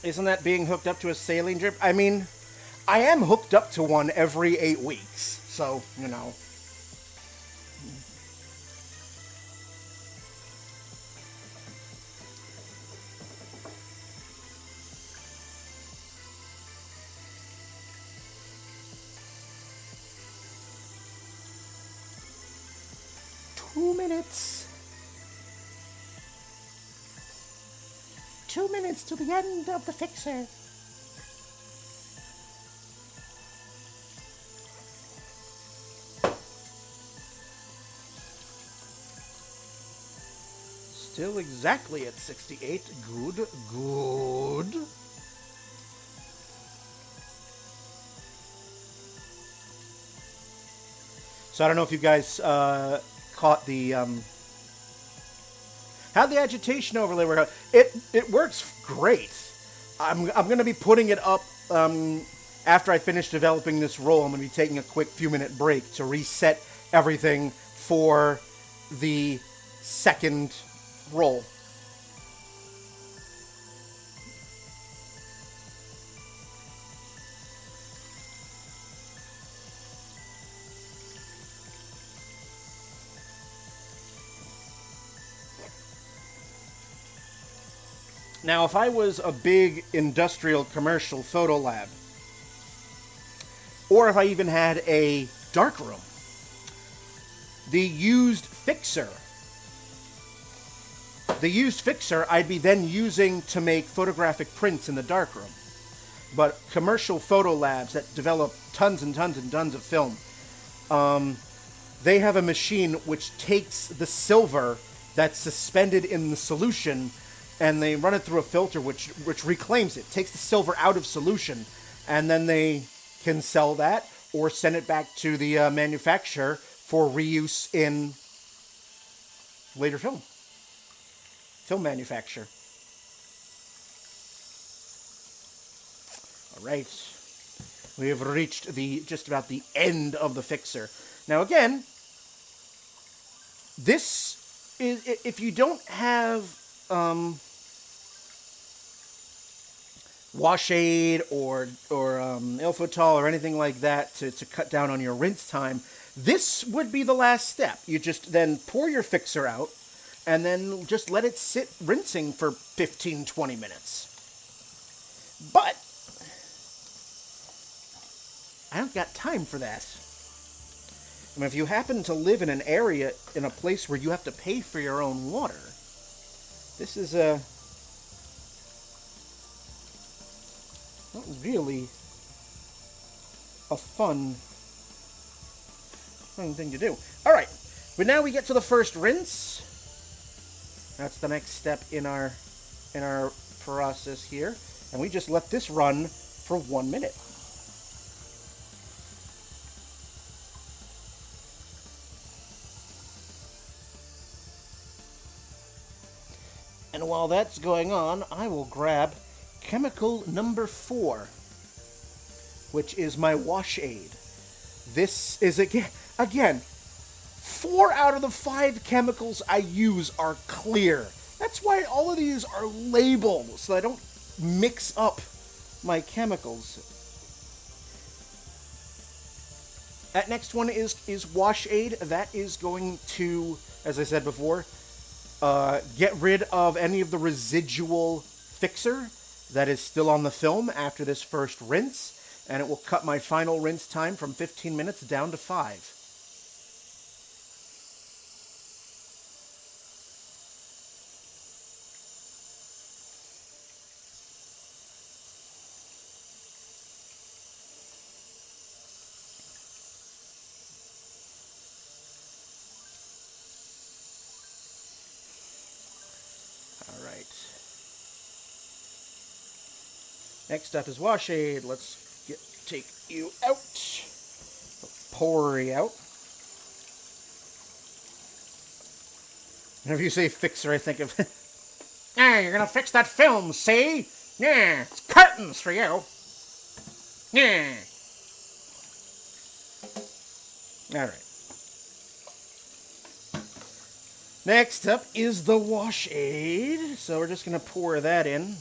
isn't that being hooked up to a saline drip? I mean, I am hooked up to one every 8 weeks, so, you know. Two minutes. 2 minutes to the end of the fixer. Still exactly at 68. Good. So I don't know if you guys caught the how the agitation overlay work out. It works great. I'm going to be putting it up after I finish developing this roll. I'm going to be taking a quick few-minute break to reset everything for the second roll. Now, if I was a big industrial commercial photo lab, or if I even had a darkroom, the used fixer I'd be then using to make photographic prints in the darkroom. But commercial photo labs that develop tons and tons and tons of film, they have a machine which takes the silver that's suspended in the solution, and they run it through a filter which reclaims it, takes the silver out of solution, and then they can sell that or send it back to the manufacturer for reuse in later film manufacture. All right, we have reached just about the end of the fixer. Now again, this is, if you don't have wash aid or Ilfotol or anything like that to cut down on your rinse time, this would be the last step. You just then pour your fixer out and then just let it sit rinsing for 15-20 minutes. But I don't got time for that. I mean, if you happen to live in an area, in a place where you have to pay for your own water, this is not really a fun thing to do. All right, but now we get to the first rinse. That's the next step in our process here, and we just let this run for 1 minute. And while that's going on, I will grab chemical number 4, which is my wash aid. This is, again, 4 out of the 5 chemicals I use are clear. That's why all of these are labeled, so I don't mix up my chemicals. That next one is wash aid. That is going to, as I said before, get rid of any of the residual fixer that is still on the film after this first rinse, and it will cut my final rinse time from 15 minutes down to 5. Next up is wash aid. Let's take you out. Pour you out. Whenever you say fixer, I think of, you're gonna fix that film, see? Yeah, it's curtains for you. Yeah. All right. Next up is the wash aid. So we're just gonna pour that in.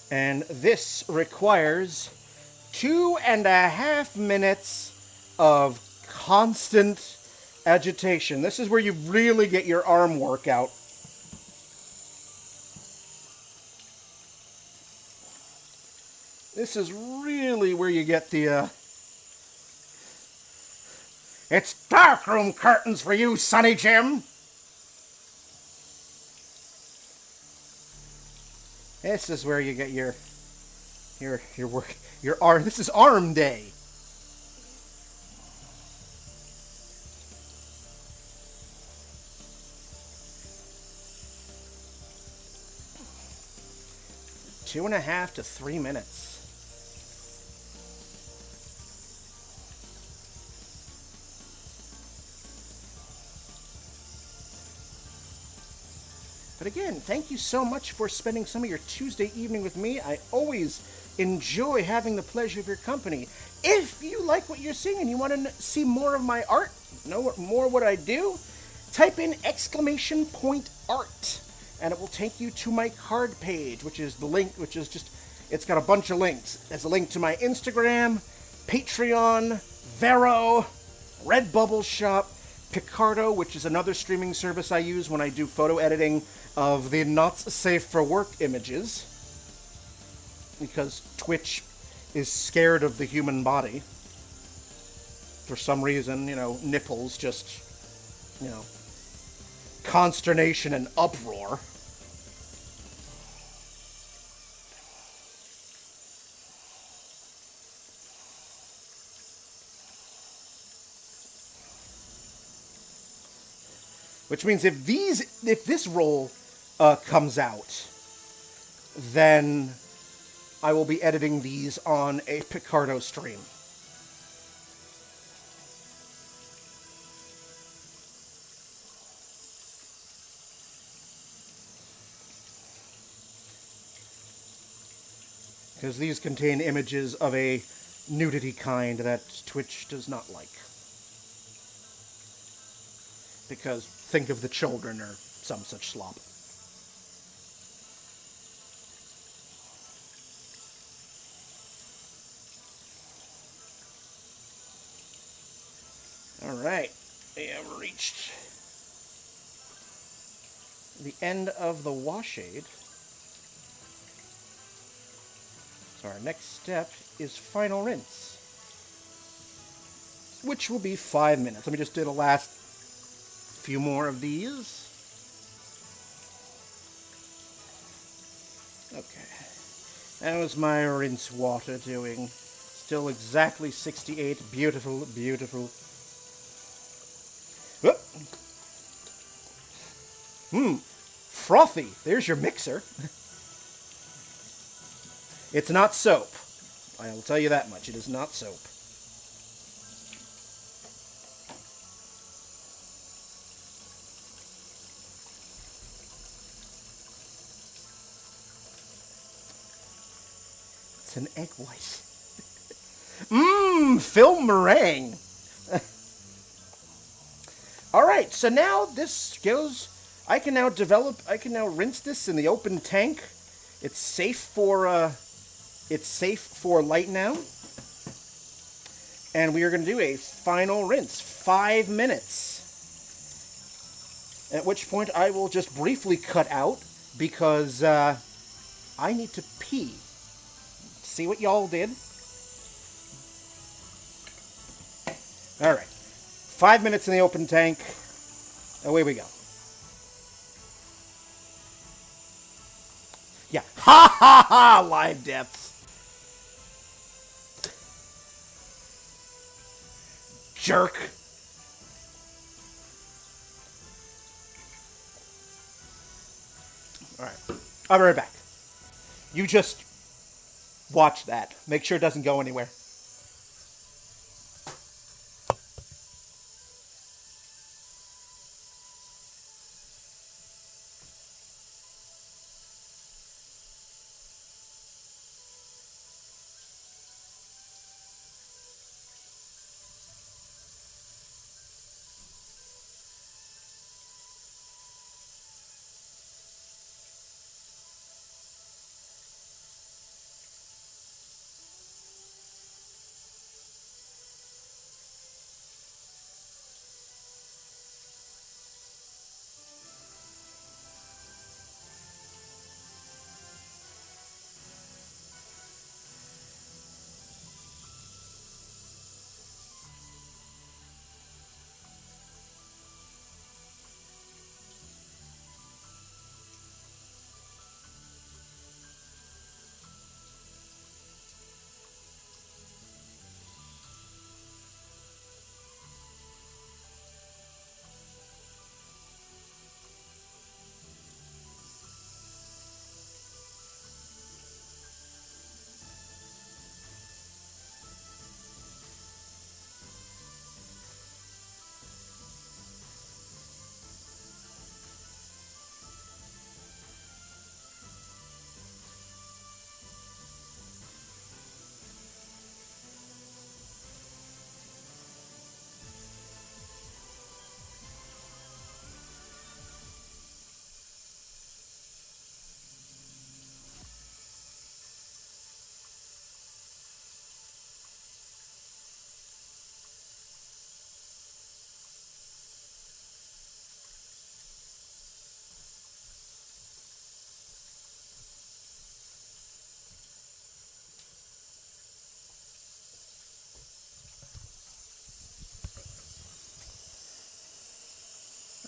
And this requires 2.5 minutes of constant agitation. This is where you really get your arm workout. This is really where you get the, it's darkroom curtains for you, Sonny Jim! This is where you get your work, your arm. This is arm day. Two 2.5 to 3 minutes. But again, thank you so much for spending some of your Tuesday evening with me. I always enjoy having the pleasure of your company. If you like what you're seeing and you want to see more of my art, know more what I do, type in !art, and it will take you to my card page, which is the link, which is just, it's got a bunch of links. There's a link to my Instagram, Patreon, Vero, Redbubble Shop, Picardo, which is another streaming service I use when I do photo editing of the not safe for work images, because Twitch is scared of the human body. For some reason, nipples just, consternation and uproar. Which means if this roll comes out, then I will be editing these on a Picardo stream. Because these contain images of a nudity kind that Twitch does not like. Because think of the children or some such slop. Alright, we have reached the end of the washade. So our next step is final rinse, which will be 5 minutes. Let me just do the last few more of these. Okay. How's my rinse water doing? Still exactly 68. Beautiful, beautiful. Frothy. There's your mixer. It's not soap. I will tell you that much. It is not soap. It's an egg white. Film meringue. Alright, so now this goes... I can now rinse this in the open tank. It's safe for light now. And we are going to do a final rinse. 5 minutes. At which point I will just briefly cut out because I need to pee. See what y'all did? Alright. 5 minutes in the open tank. Away we go. Yeah. Ha ha ha! Live deaths. Jerk. Alright. I'll be right back. You just watch that. Make sure it doesn't go anywhere.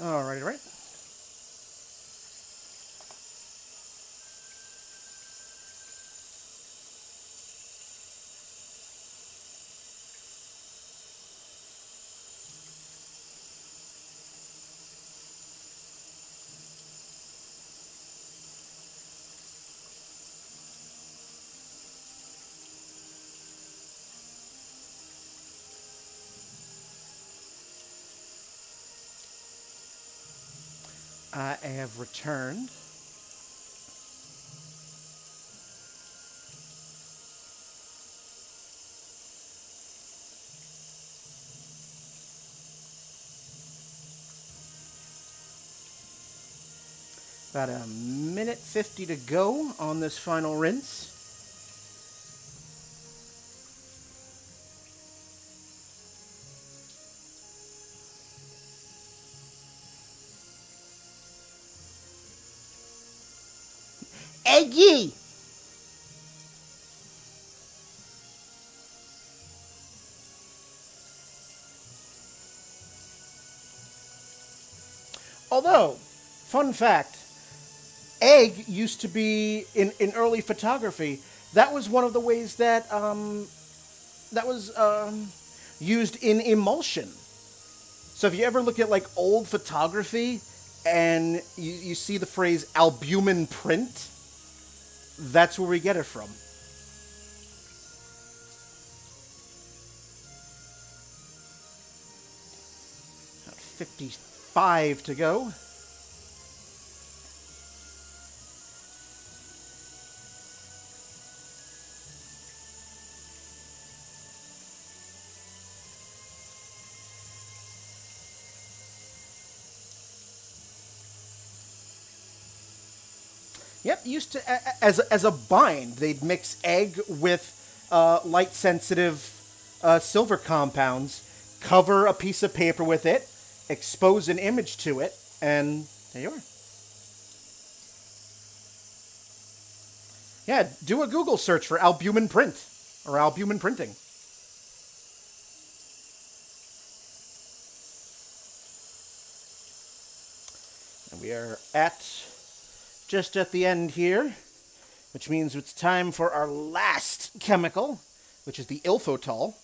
Alright, alright. I have returned. About a minute 50 to go on this final rinse. Eggy! Although, fun fact, egg used to be, in early photography, that was one of the ways that was used in emulsion. So if you ever look at like old photography and you see the phrase albumin print, that's where we get it from. 55 to go. Yep, used to as a bind, they'd mix egg with light sensitive silver compounds, cover a piece of paper with it, expose an image to it, and there you are. Yeah, do a Google search for albumin print or albumin printing. And we are just at the end here, which means it's time for our last chemical, which is the ilfotol.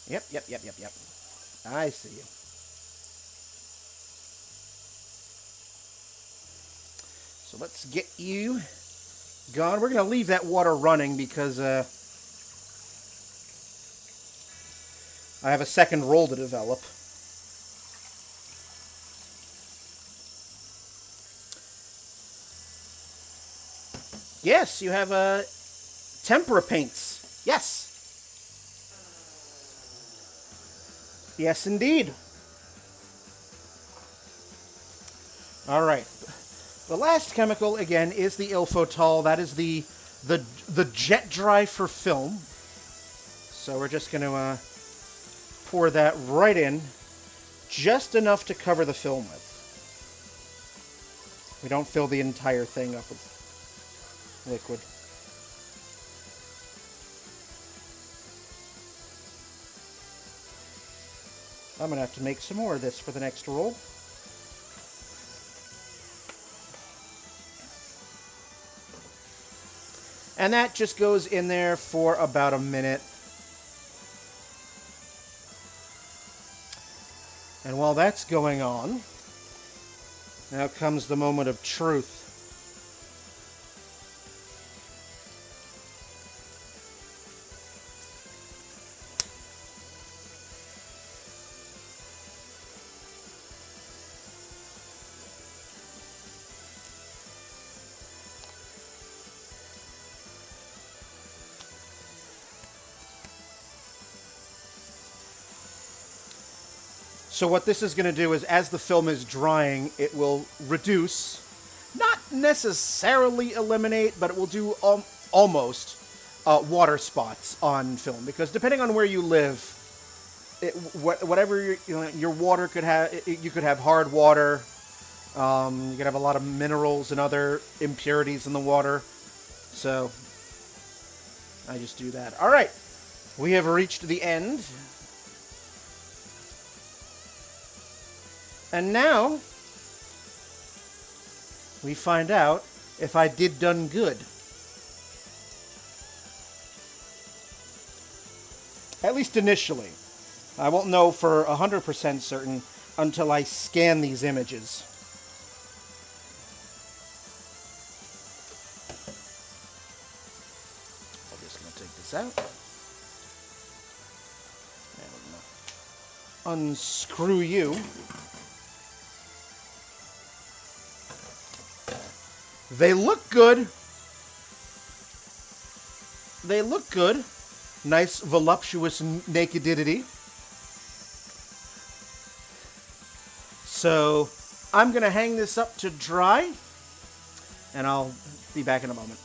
Yep. I see you. So let's get you gone. We're going to leave that water running because I have a second roll to develop. Yes, you have tempera paints. Yes. Yes, indeed. All right. The last chemical, again, is the ilfotol. That is the jet dry for film. So we're just going to pour that right in, just enough to cover the film with. We don't fill the entire thing up with liquid. I'm going to have to make some more of this for the next roll. And that just goes in there for about a minute. And while that's going on, now comes the moment of truth. So what this is going to do is, as the film is drying, it will reduce, not necessarily eliminate, but it will do almost water spots on film. Because depending on where you live, whatever your water could have, you could have hard water, you could have a lot of minerals and other impurities in the water. So I just do that. All right. We have reached the end. And now, we find out if I did done good. At least initially. I won't know for 100% certain until I scan these images. I'm just going to take this out. And unscrew you. They look good. They look good. Nice voluptuous nakedity. So I'm going to hang this up to dry, and I'll be back in a moment.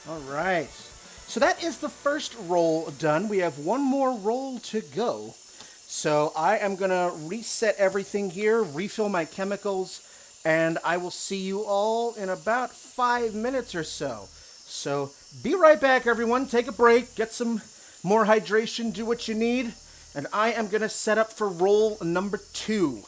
All right. So that is the first roll done. We have one more roll to go. So I am going to reset everything here, refill my chemicals, and I will see you all in about 5 minutes or so. So be right back, everyone. Take a break, get some more hydration, do what you need, and I am going to set up for roll number 2.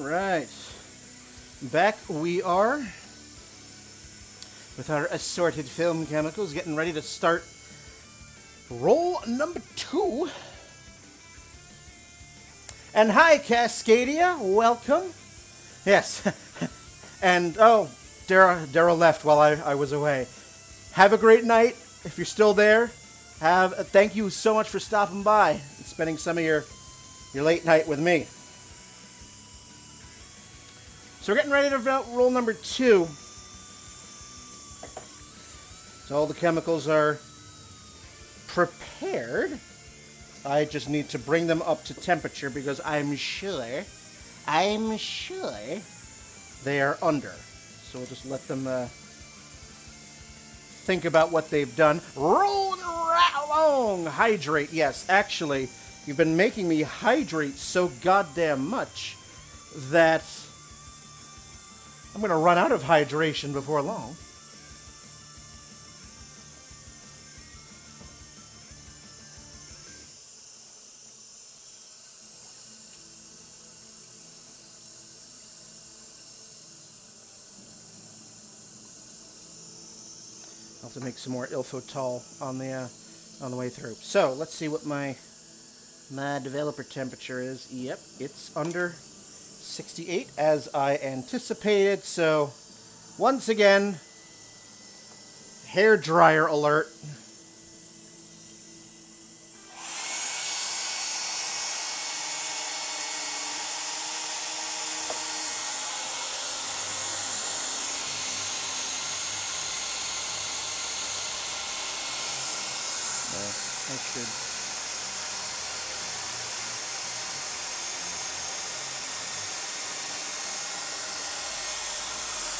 right. Back we are with our assorted film chemicals, getting ready to start roll number 2. And hi, Cascadia. Welcome. Yes. And, oh, Dara left while I was away. Have a great night. If you're still there, thank you so much for stopping by and spending some of your late night with me. So we're getting ready to roll number 2. So all the chemicals are prepared. I just need to bring them up to temperature because I'm sure they are under. So we'll just let them think about what they've done. Rolling right along. Hydrate. Yes, actually, you've been making me hydrate so goddamn much that I'm going to run out of hydration before long. I'll have to make some more Ilfotol on the way through. So let's see what my developer temperature is. Yep, it's under 68 as I anticipated. So once again, hair dryer alert. I should.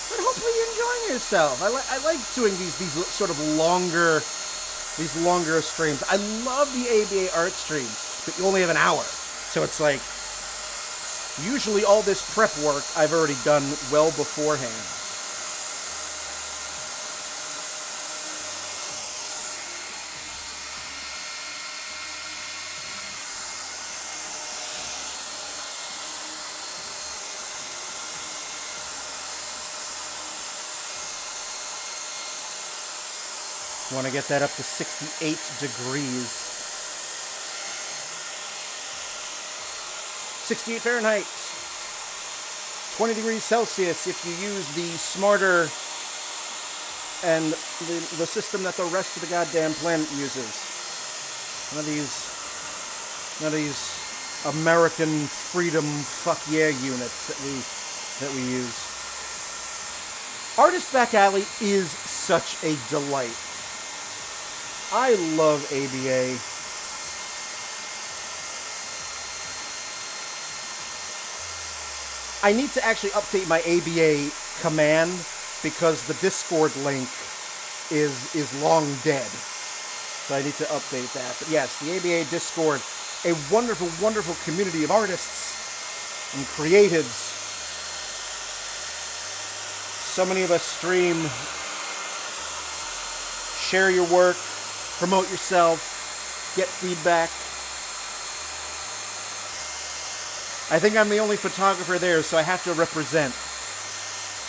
But hopefully you're enjoying yourself. I like doing these sort of longer streams. I love the ABA art streams, but you only have an hour, so it's like usually all this prep work I've already done well beforehand. Want to get that up to 68 degrees. 68 Fahrenheit. 20 degrees Celsius if you use the smarter and the system that the rest of the goddamn planet uses. None of these American freedom fuck yeah units that we use. Artist Back Alley is such a delight. I love ABA. I need to actually update my ABA command because the Discord link is long dead. So I need to update that. But yes, the ABA Discord, a wonderful, wonderful community of artists and creatives. So many of us stream, share your work, promote yourself, get feedback. I think I'm the only photographer there, so I have to represent.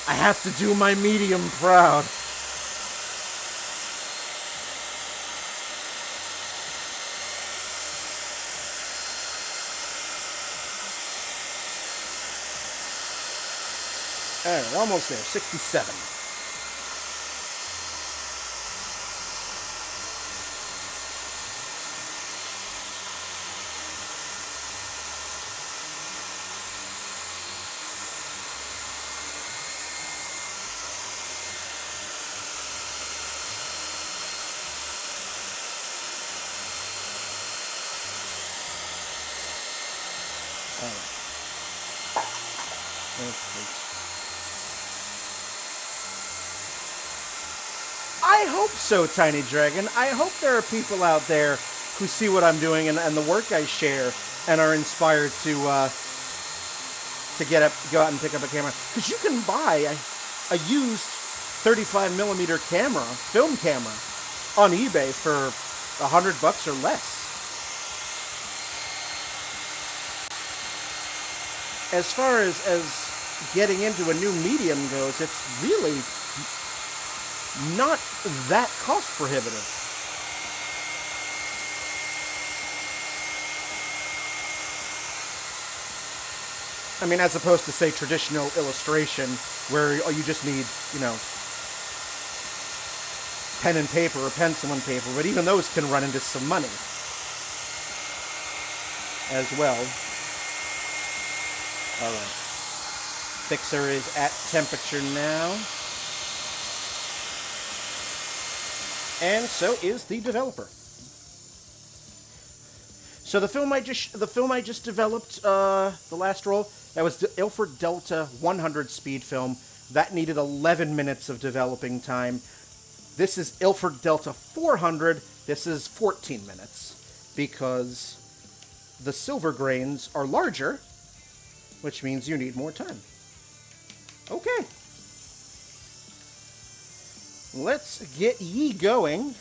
I have to do my medium proud. Alright, we're almost there. 67. I hope so, Tiny Dragon. I hope there are people out there who see what I'm doing and the work I share and are inspired to go out and pick up a camera. Because you can buy a used 35mm camera, film camera, on eBay for $100 or less. as far as getting into a new medium goes, it's really not that cost prohibitive. I mean, as opposed to, say, traditional illustration, where you just need, pen and paper or pencil and paper, but even those can run into some money as well. All right. Fixer is at temperature now. And so is the developer. So the film I just developed, the last roll, that was the Ilford Delta 100 speed film. That needed 11 minutes of developing time. This is Ilford Delta 400. This is 14 minutes because the silver grains are larger, which means you need more time. Okay. Let's get ye going.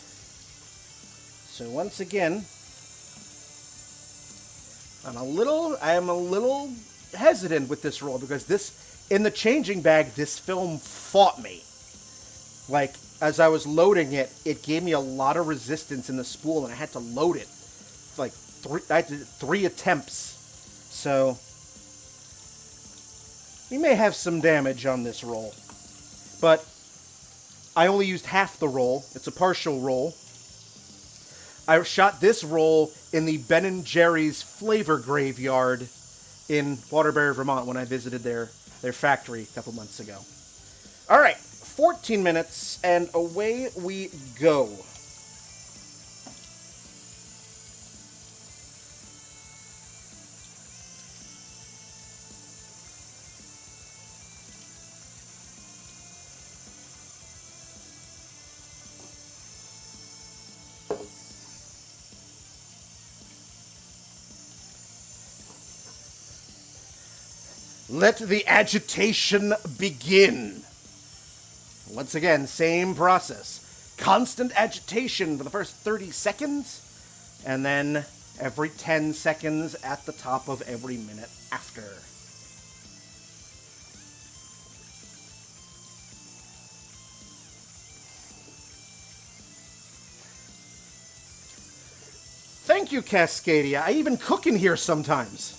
So once again, I am a little hesitant with this roll because this, in the changing bag, this film fought me. Like, as I was loading it, it gave me a lot of resistance in the spool, and I had to load it. Like, I did 3 attempts. So, we may have some damage on this roll. But, I only used half the roll. It's a partial roll. I shot this roll in the Ben & Jerry's Flavor Graveyard in Waterbury, Vermont, when I visited their factory a couple months ago. All right, 14 minutes, and away we go. Let the agitation begin. Once again, same process. Constant agitation for the first 30 seconds, and then every 10 seconds at the top of every minute after. Thank you, Cascadia. I even cook in here sometimes.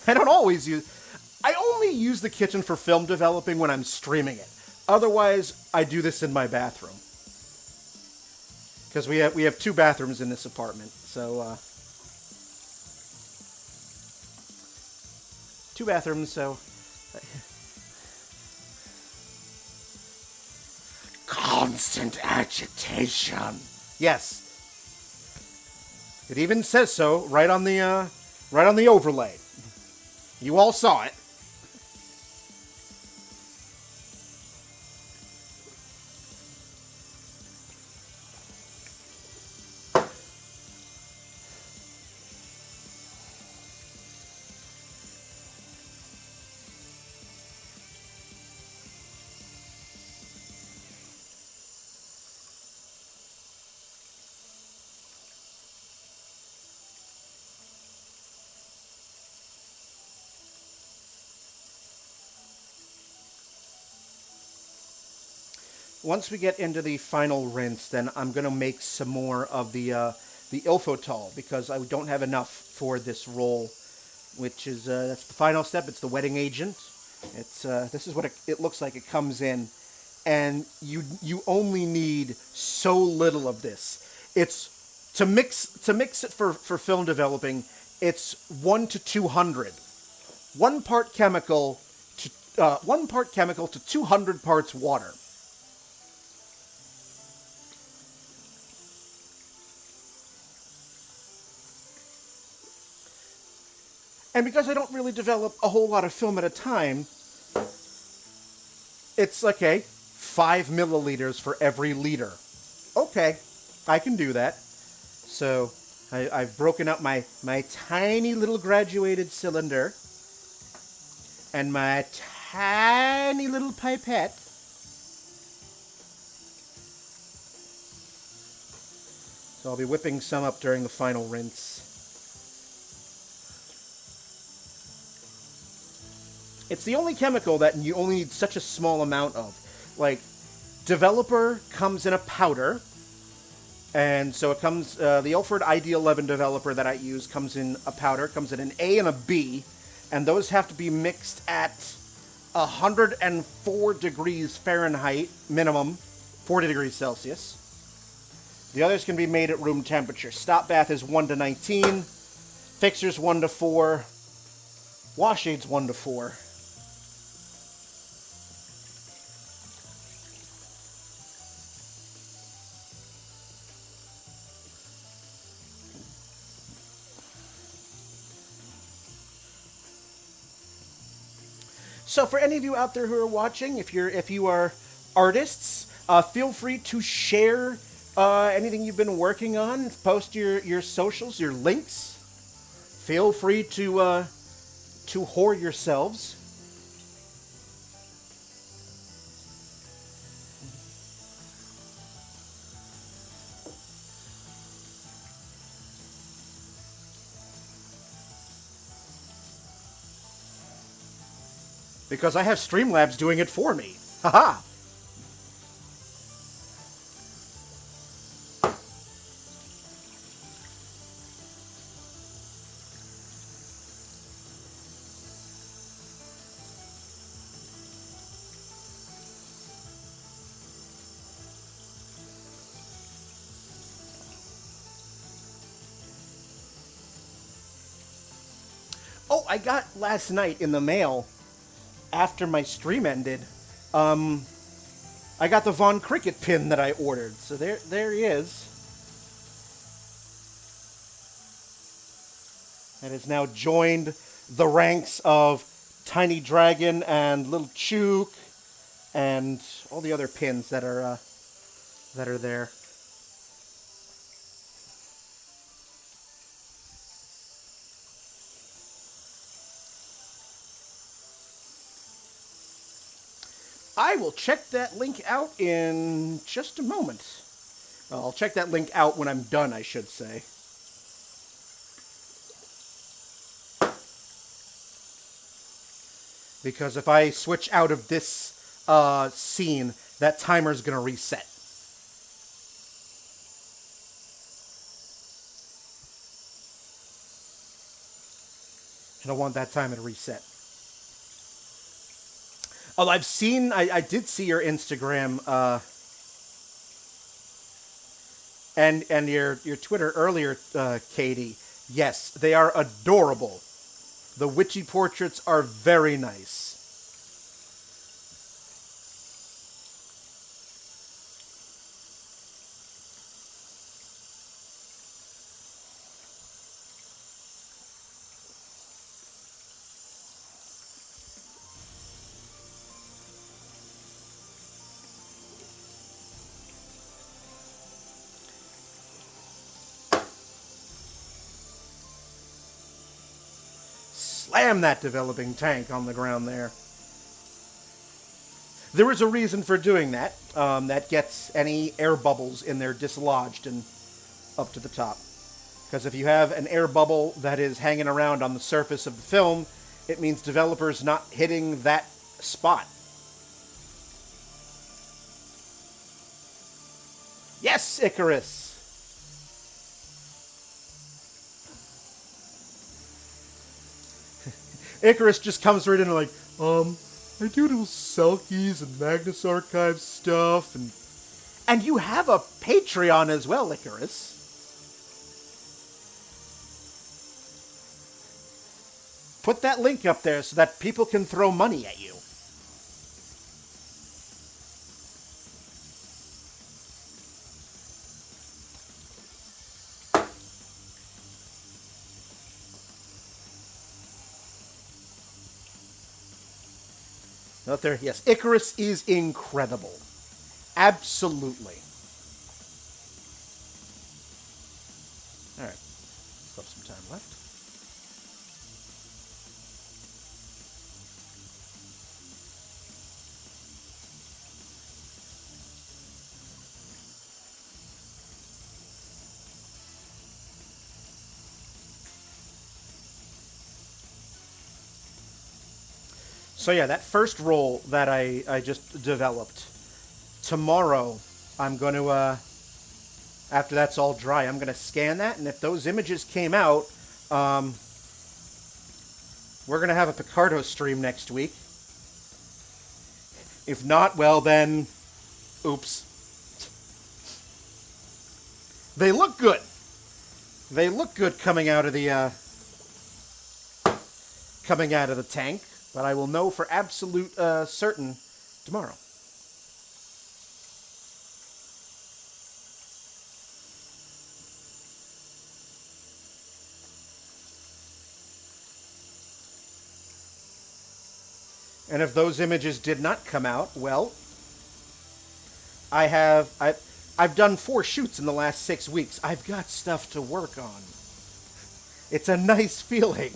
I only use the kitchen for film developing when I'm streaming it. Otherwise, I do this in my bathroom. Because we have 2 bathrooms in this apartment, so, 2 bathrooms, so... Constant agitation. Yes. It even says so right on the overlay. You all saw it. Once we get into the final rinse, then I'm going to make some more of the Ilfotol, because I don't have enough for this roll, which is, that's the final step. It's the wetting agent. It's, this is what it looks like. It comes in, and you only need so little of this. It's, to mix it for film developing, it's 1 to 200. 1 part chemical to 200 parts water. And because I don't really develop a whole lot of film at a time, it's, okay, 5 milliliters for every liter. Okay, I can do that. So, I've broken up my tiny little graduated cylinder and my tiny little pipette. So I'll be whipping some up during the final rinse. It's the only chemical that you only need such a small amount of. Like, developer comes in a powder, and so it comes, the Ilford ID11 developer that I use comes in a powder, comes in an A and a B, and those have to be mixed at 104 degrees Fahrenheit minimum, 40 degrees Celsius. The others can be made at room temperature. Stop bath is 1 to 19, fixers 1 to 4, wash shades 1 to 4. So for any of you out there who are watching, if you are artists, feel free to share anything you've been working on. Post your socials, your links. Feel free to whore yourselves. Because I have Streamlabs doing it for me. Haha! Oh, I got last night in the mail, after my stream ended, I got the Von Cricket pin that I ordered. So there he is. And has now joined the ranks of Tiny Dragon and Little Chook and all the other pins that are there. I will check that link out in just a moment. I'll check that link out when I'm done, I should say. Because if I switch out of this scene, that timer's going to reset. I don't want that timer to reset. Oh, I did see your Instagram and your Twitter earlier, Katie. Yes, they are adorable. The witchy portraits are very nice. Slam that developing tank on the ground there. There is a reason for doing that. That gets any air bubbles in there dislodged and up to the top. Because if you have an air bubble that is hanging around on the surface of the film, it means developers not hitting that spot. Yes, Icarus! Icarus just comes right in and like, I do little Selkies and Magnus Archive stuff, and you have a Patreon as well, Icarus. Put that link up there so that people can throw money at you. Out there, yes. Icarus is incredible. Absolutely. All right. Still have some time left. So yeah, that first roll that I just developed, tomorrow I'm going to, after that's all dry, I'm going to scan that, and if those images came out, we're going to have a Picardo stream next week. If not, well then, oops. They look good. They look good coming out of the tank, but I will know for absolute certain tomorrow. And if those images did not come out, well, I've done 4 shoots in the last 6 weeks. I've got stuff to work on. It's a nice feeling.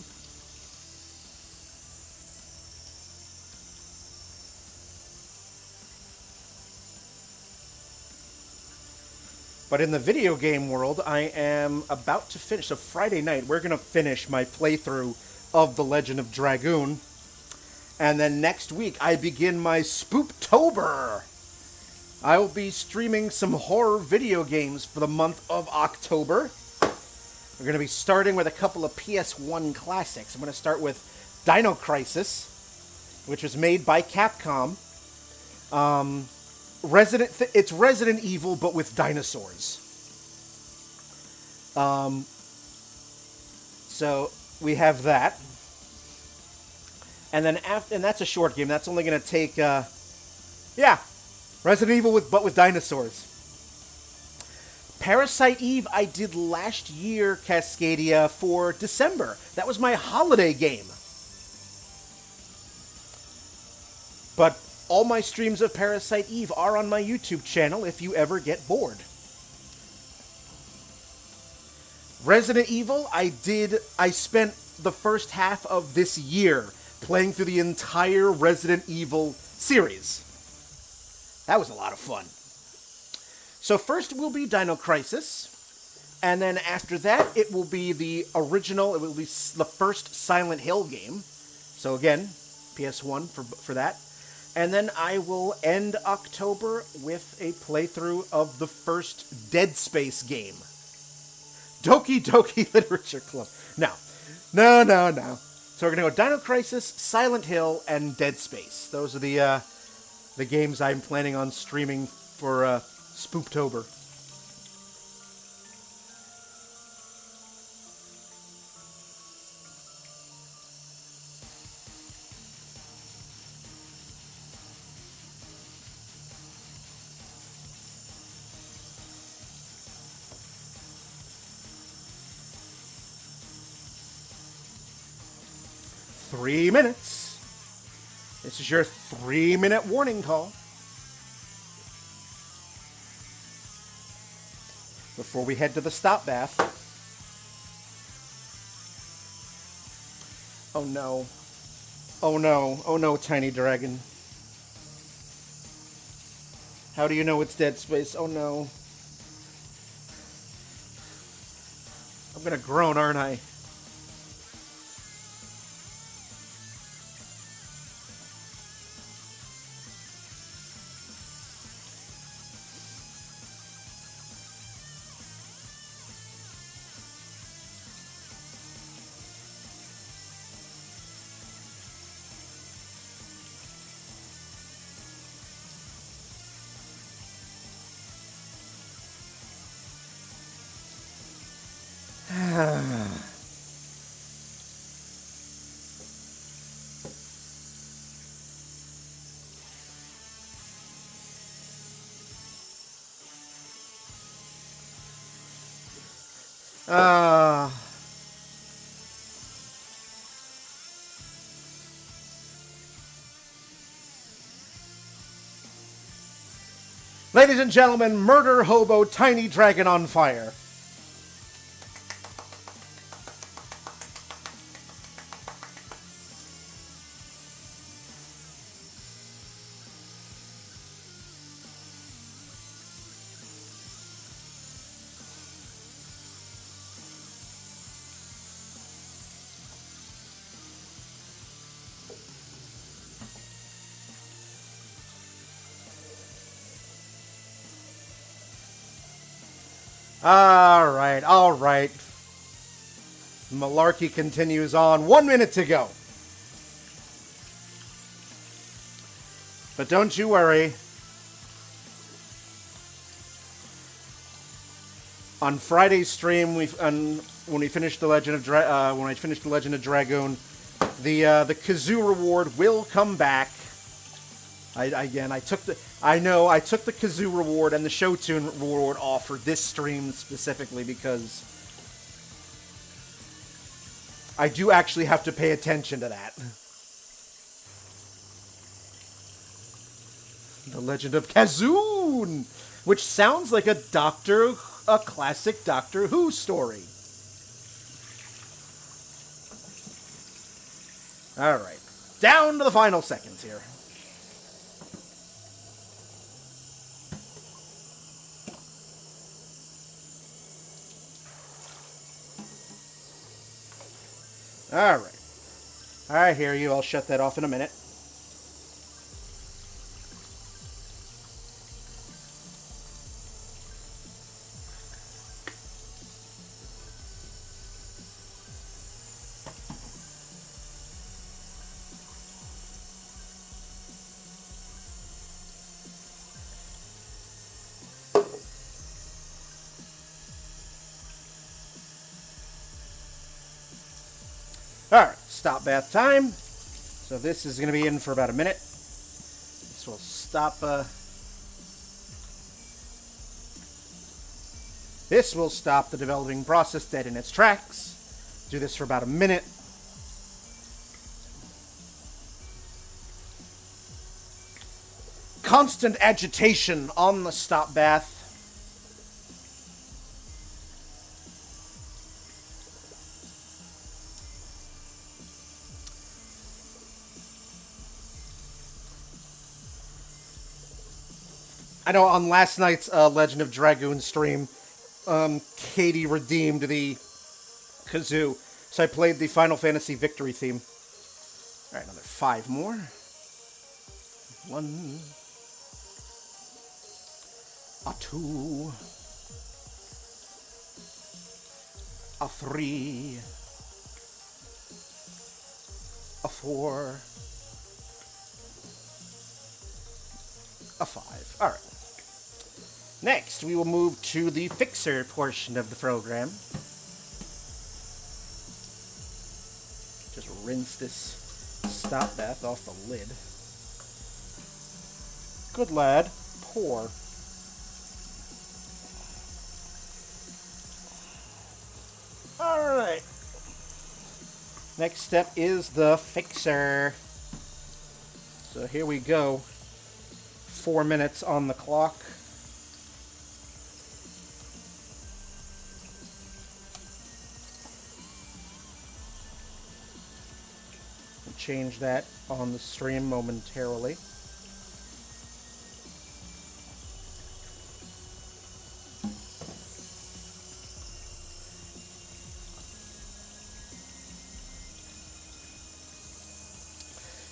But in the video game world, I am about to finish. So Friday night, we're going to finish my playthrough of The Legend of Dragoon. And then next week, I begin my Spooptober. I will be streaming some horror video games for the month of October. We're going to be starting with a couple of PS1 classics. I'm going to start with Dino Crisis, which was made by Capcom. It's Resident Evil, but with dinosaurs. So we have that. And then and that's a short game. That's only going to take, Resident Evil with dinosaurs. Parasite Eve I did last year, Cascadia, for December. That was my holiday game. But all my streams of Parasite Eve are on my YouTube channel if you ever get bored. Resident Evil, I spent the first half of this year playing through the entire Resident Evil series. That was a lot of fun. So first will be Dino Crisis, and then after that it will be the original, it will be the first Silent Hill game. So again, PS1 for that. And then I will end October with a playthrough of the first Dead Space game. Doki Doki Literature Club. No. So we're going to go Dino Crisis, Silent Hill, and Dead Space. Those are the games I'm planning on streaming for Spooptober. Three minutes. This is your 3-minute warning call. Before we head to the stop bath. Oh no. Oh no. Oh no, Tiny Dragon. How do you know it's Dead Space? Oh no. I'm gonna groan, aren't I? Ladies and gentlemen, Murder Hobo Tiny Dragon on Fire. All right, all right. Malarkey continues on. 1 minute to go. But don't you worry. On Friday's stream, when I finished the Legend of Dragoon, the kazoo reward will come back. I took the kazoo reward and the show tune reward off for this stream specifically because I do actually have to pay attention to that. The Legend of Kazoon, which sounds like a classic Doctor Who story. All right, down to the final seconds here. All right. I hear you. I'll shut that off in a minute. Alright, stop bath time. So this is going to be in for about a minute. This will stop, This will stop the developing process dead in its tracks. Do this for about a minute. Constant agitation on the stop bath. I know on last night's Legend of Dragoon stream, Katie redeemed the kazoo, so I played the Final Fantasy Victory theme. Alright, another 5 more. 1, a 2, a 3, a 4, a 5. Alright. Next, we will move to the fixer portion of the program. Just rinse this stop bath off the lid. Good lad. Pour. Alright. Next step is the fixer. So here we go. 4 minutes on the clock. Change that on the stream momentarily.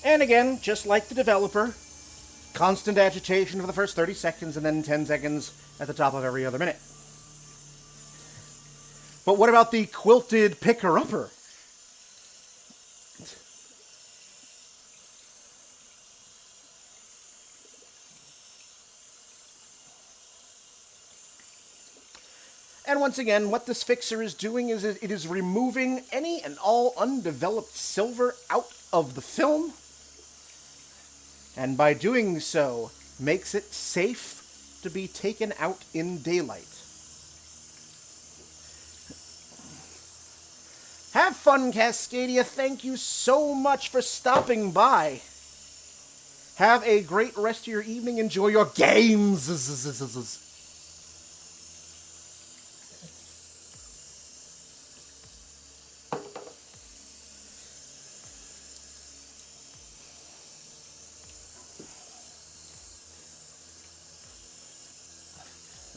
And again, just like the developer, constant agitation for the first 30 seconds and then 10 seconds at the top of every other minute. But what about the quilted picker-upper? And once again, what this fixer is doing is it is removing any and all undeveloped silver out of the film. And by doing so, makes it safe to be taken out in daylight. Have fun, Cascadia. Thank you so much for stopping by. Have a great rest of your evening. Enjoy your games.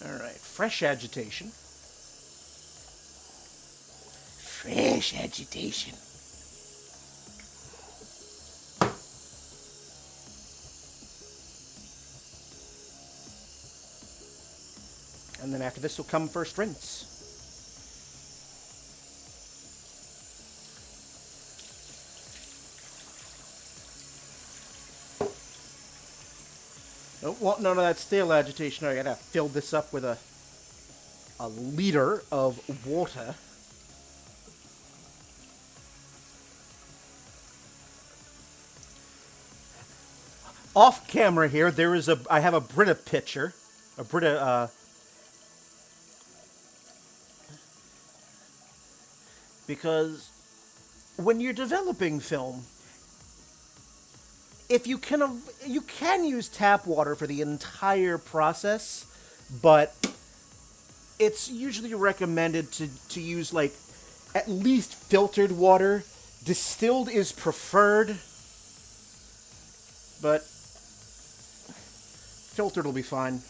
Alright, fresh agitation. Fresh agitation. And then after this will come first rinse. Don't want none of that stale agitation. I gotta fill this up with a liter of water. Off camera here, I have a Brita pitcher, a Brita, because when you're developing film, if you can use tap water for the entire process, but it's usually recommended to use like at least filtered water. Distilled is preferred, but filtered will be fine.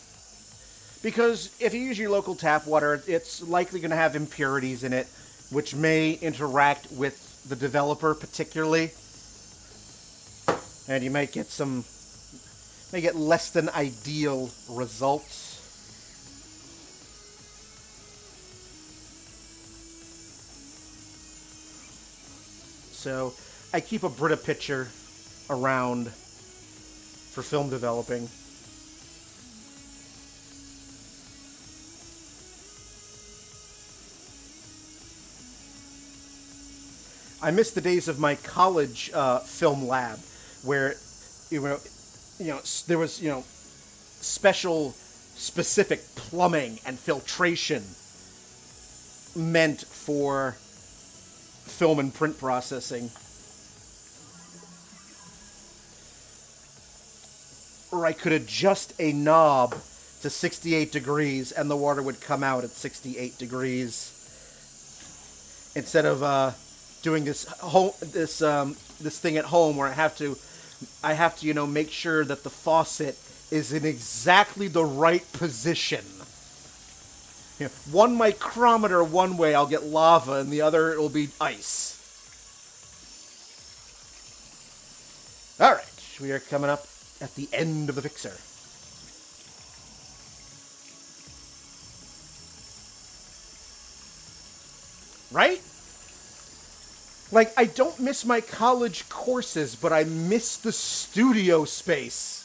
Because if you use your local tap water, it's likely going to have impurities in it, which may interact with the developer particularly. And you might get less than ideal results. So I keep a Brita pitcher around for film developing. I miss the days of my college film lab, where there was special, specific plumbing and filtration meant for film and print processing. Or I could adjust a knob to 68 degrees and the water would come out at 68 degrees. Instead of doing this thing at home where I have to make sure that the faucet is in exactly the right position. 1 micrometer one way I'll get lava, and the other it'll be ice. All right, we are coming up at the end of the fixer. Right? Like, I don't miss my college courses, but I miss the studio space.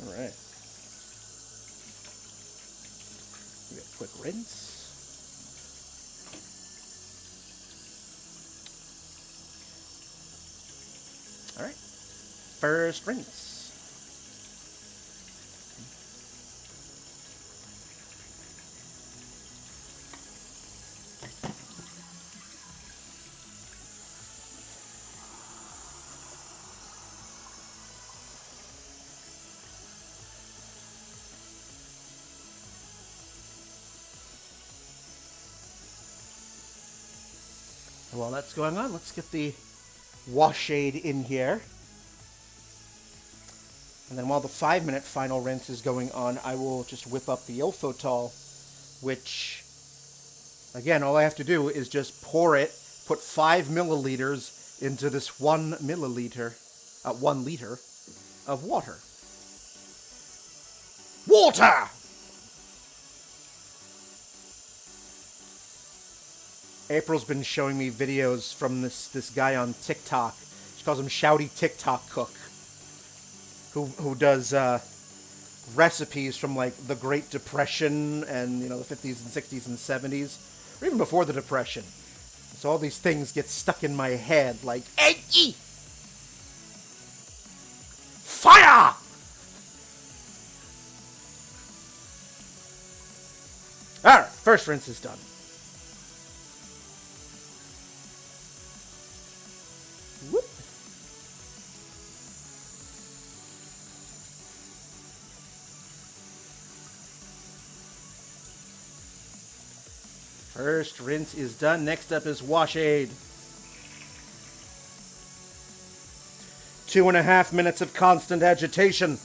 All right. Give it a quick rinse. All right, first rinse. And while that's going on, let's get the wash aid in here. And then while the 5-minute final rinse is going on, I will just whip up the Ilfotol, which, again, all I have to do is just pour it, put 5 milliliters into this 1 liter of water. Water! April's been showing me videos from this guy on TikTok. She calls him Shouty TikTok Cook, who does recipes from like the Great Depression and the 50s and 60s and 70s, or even before the Depression. So all these things get stuck in my head like eggy, fire. All right, first rinse is done. Whoop. First rinse is done. Next up is wash aid. 2.5 minutes of constant agitation.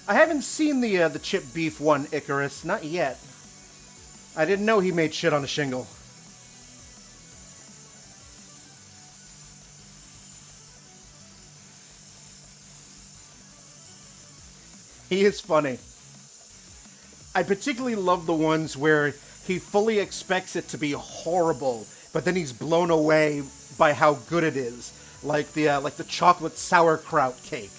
I haven't seen the chip beef one, Icarus. Not yet. I didn't know he made shit on a shingle. He is funny. I particularly love the ones where he fully expects it to be horrible, but then he's blown away by how good it is. Like the chocolate sauerkraut cake.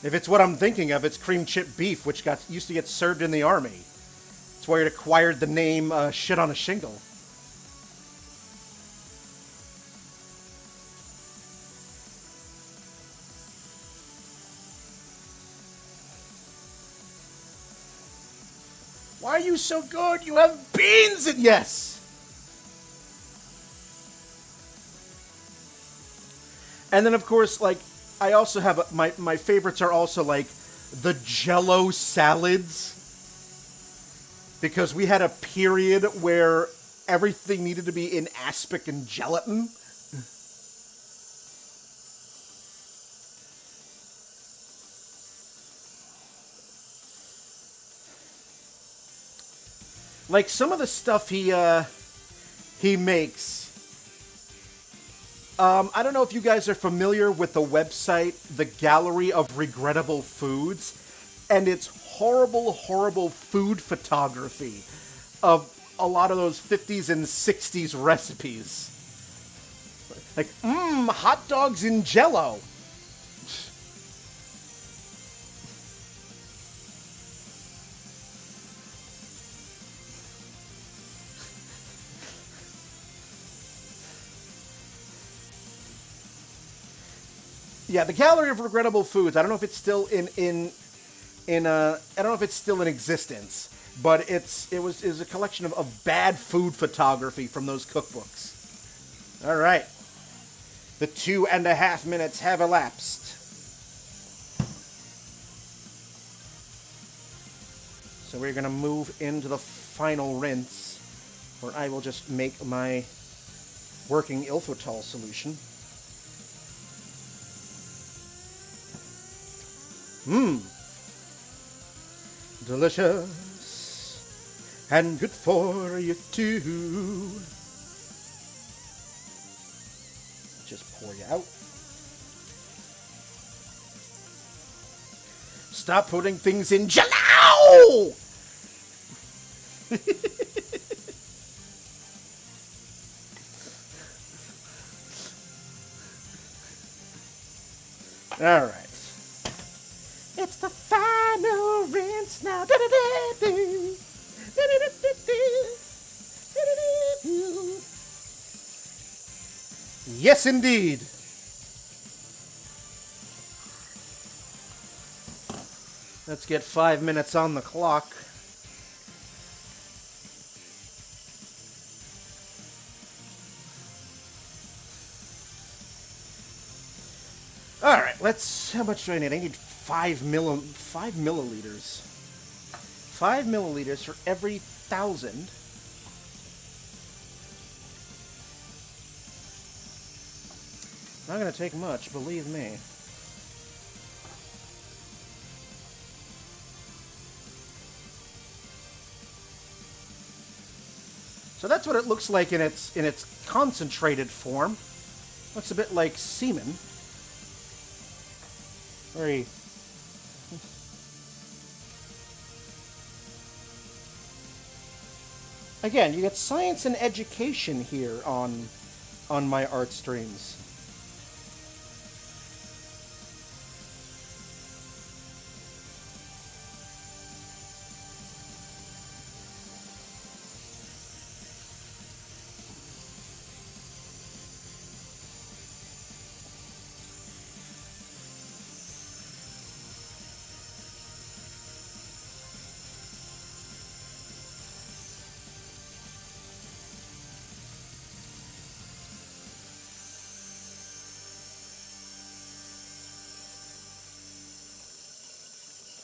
If it's what I'm thinking of, it's cream chip beef, which used to get served in the army. It's where it acquired the name shit on a shingle. Why are you so good? You have beans and yes! And then, of course, like, I also have, my favorites are also, like, the Jell-O salads. Because we had a period where everything needed to be in aspic and gelatin. Like, some of the stuff he makes. I don't know if you guys are familiar with the website, The Gallery of Regrettable Foods, and it's horrible, horrible food photography of a lot of those 50s and 60s recipes. Like, hot dogs in Jell-O. Yeah, the Gallery of Regrettable Foods. I don't know if it's still I don't know if it's still in existence, but it was a collection of bad food photography from those cookbooks. All right, the 2.5 minutes have elapsed. So we're gonna move into the final rinse, where I will just make my working Ilfotol solution. Delicious and good for you too. Just pour you out. Stop putting things in Jell-O! All right. It's the final rinse now. Yes, indeed. Let's get 5 minutes on the clock. All right, how much do I need? I need 5 milliliters. 5 milliliters for every 1,000. Not going to take much, believe me. So that's what it looks like in its concentrated form. Looks a bit like semen. Very. Again, you get science and education here on my art streams.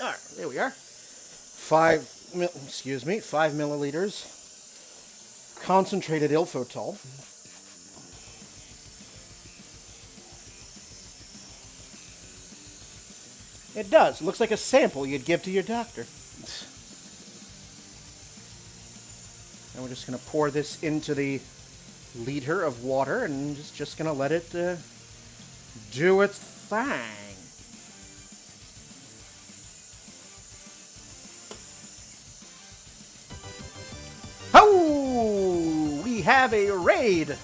All right, there we are. 5 milliliters. concentrated ilfotol. It does. It looks like a sample you'd give to your doctor. And we're just going to pour this into the liter of water and just going to let it do its thing. Oh, we have a raid.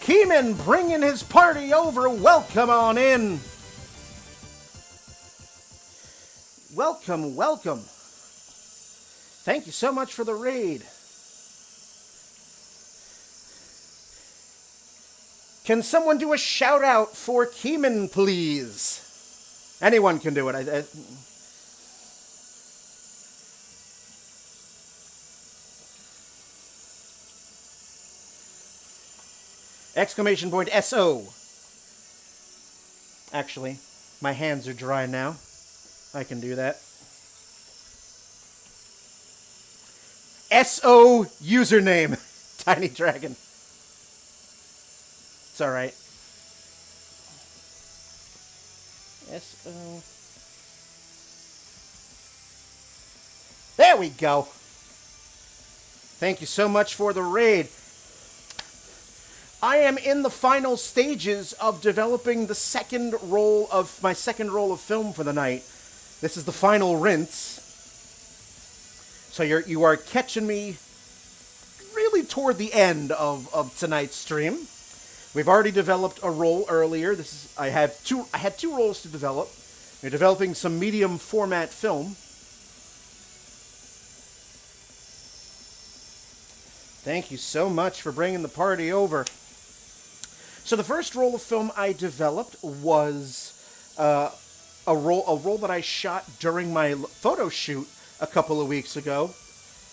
Keeman bringing his party over. Welcome on in. Welcome, welcome. Thank you so much for the raid. Can someone do a shout out for Keeman, please? Anyone can do it. Exclamation point SO. Actually, my hands are dry now. I can do that. SO username. Tiny Dragon. It's alright. SO. There we go. Thank you so much for the raid. I am in the final stages of developing the second roll of film for the night. This is the final rinse. So you are catching me really toward the end of tonight's stream. We've already developed a roll earlier. I had two rolls to develop. We're developing some medium format film. Thank you so much for bringing the party over. So the first roll of film I developed was a roll that I shot during my photo shoot a couple of weeks ago.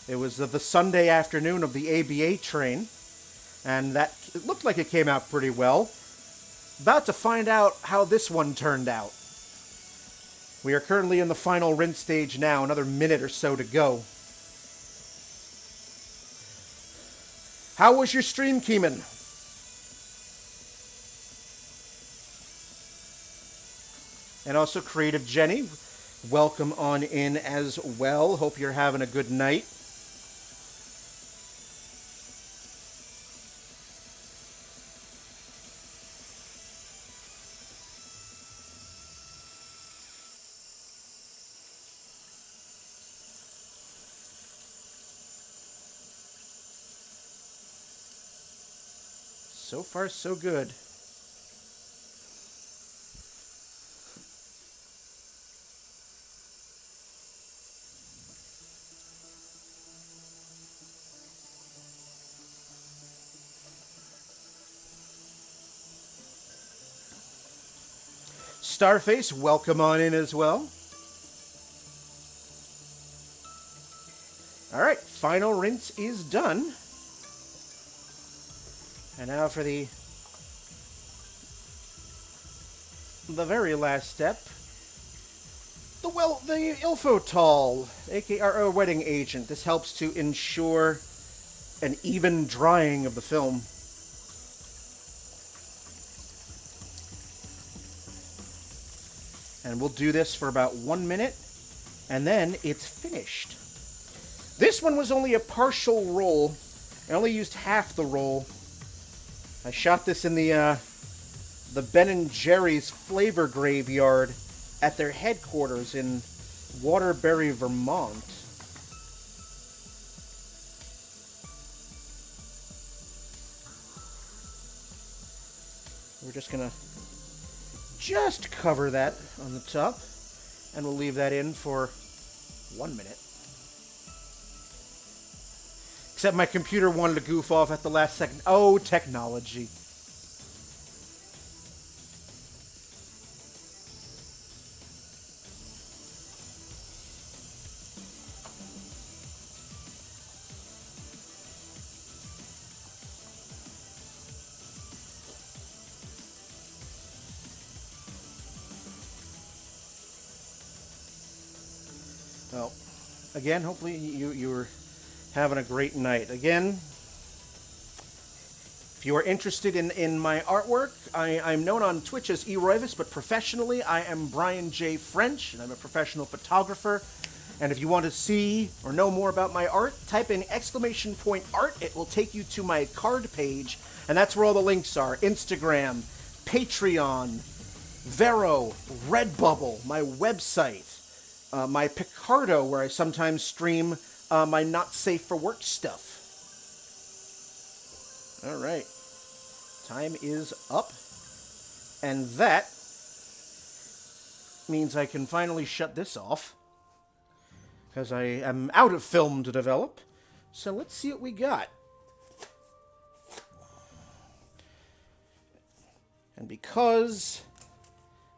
It was the Sunday afternoon of the ABA train, and it looked like it came out pretty well. About to find out how this one turned out. We are currently in the final rinse stage now, another minute or so to go. How was your stream, Keeman? And also Creative Jenny, welcome on in as well. Hope you're having a good night. So far, so good. Starface, welcome on in as well. Alright, final rinse is done. And now for the very last step. The Ilfotol, aka our wetting agent. This helps to ensure an even drying of the film. And we'll do this for about 1 minute, and then it's finished. This one was only a partial roll. I only used half the roll. I shot this in the Ben & Jerry's Flavor Graveyard at their headquarters in Waterbury, Vermont. We're just gonna cover that on the top, and we'll leave that in for 1 minute. Except my computer wanted to goof off at the last second. Oh, technology. again, hopefully you're having a great night. Again, if you are interested in my artwork, I'm known on Twitch as eRoyvis, but professionally I am Brian J. French, and I'm a professional photographer. And if you want to see or know more about my art, type in !art. It will take you to my card page, and that's where all the links are. Instagram, Patreon, Vero, Redbubble, my website, my Picardo, where I sometimes stream my not safe for work stuff. All right. Time is up. And that means I can finally shut this off, because I am out of film to develop. So let's see what we got. And because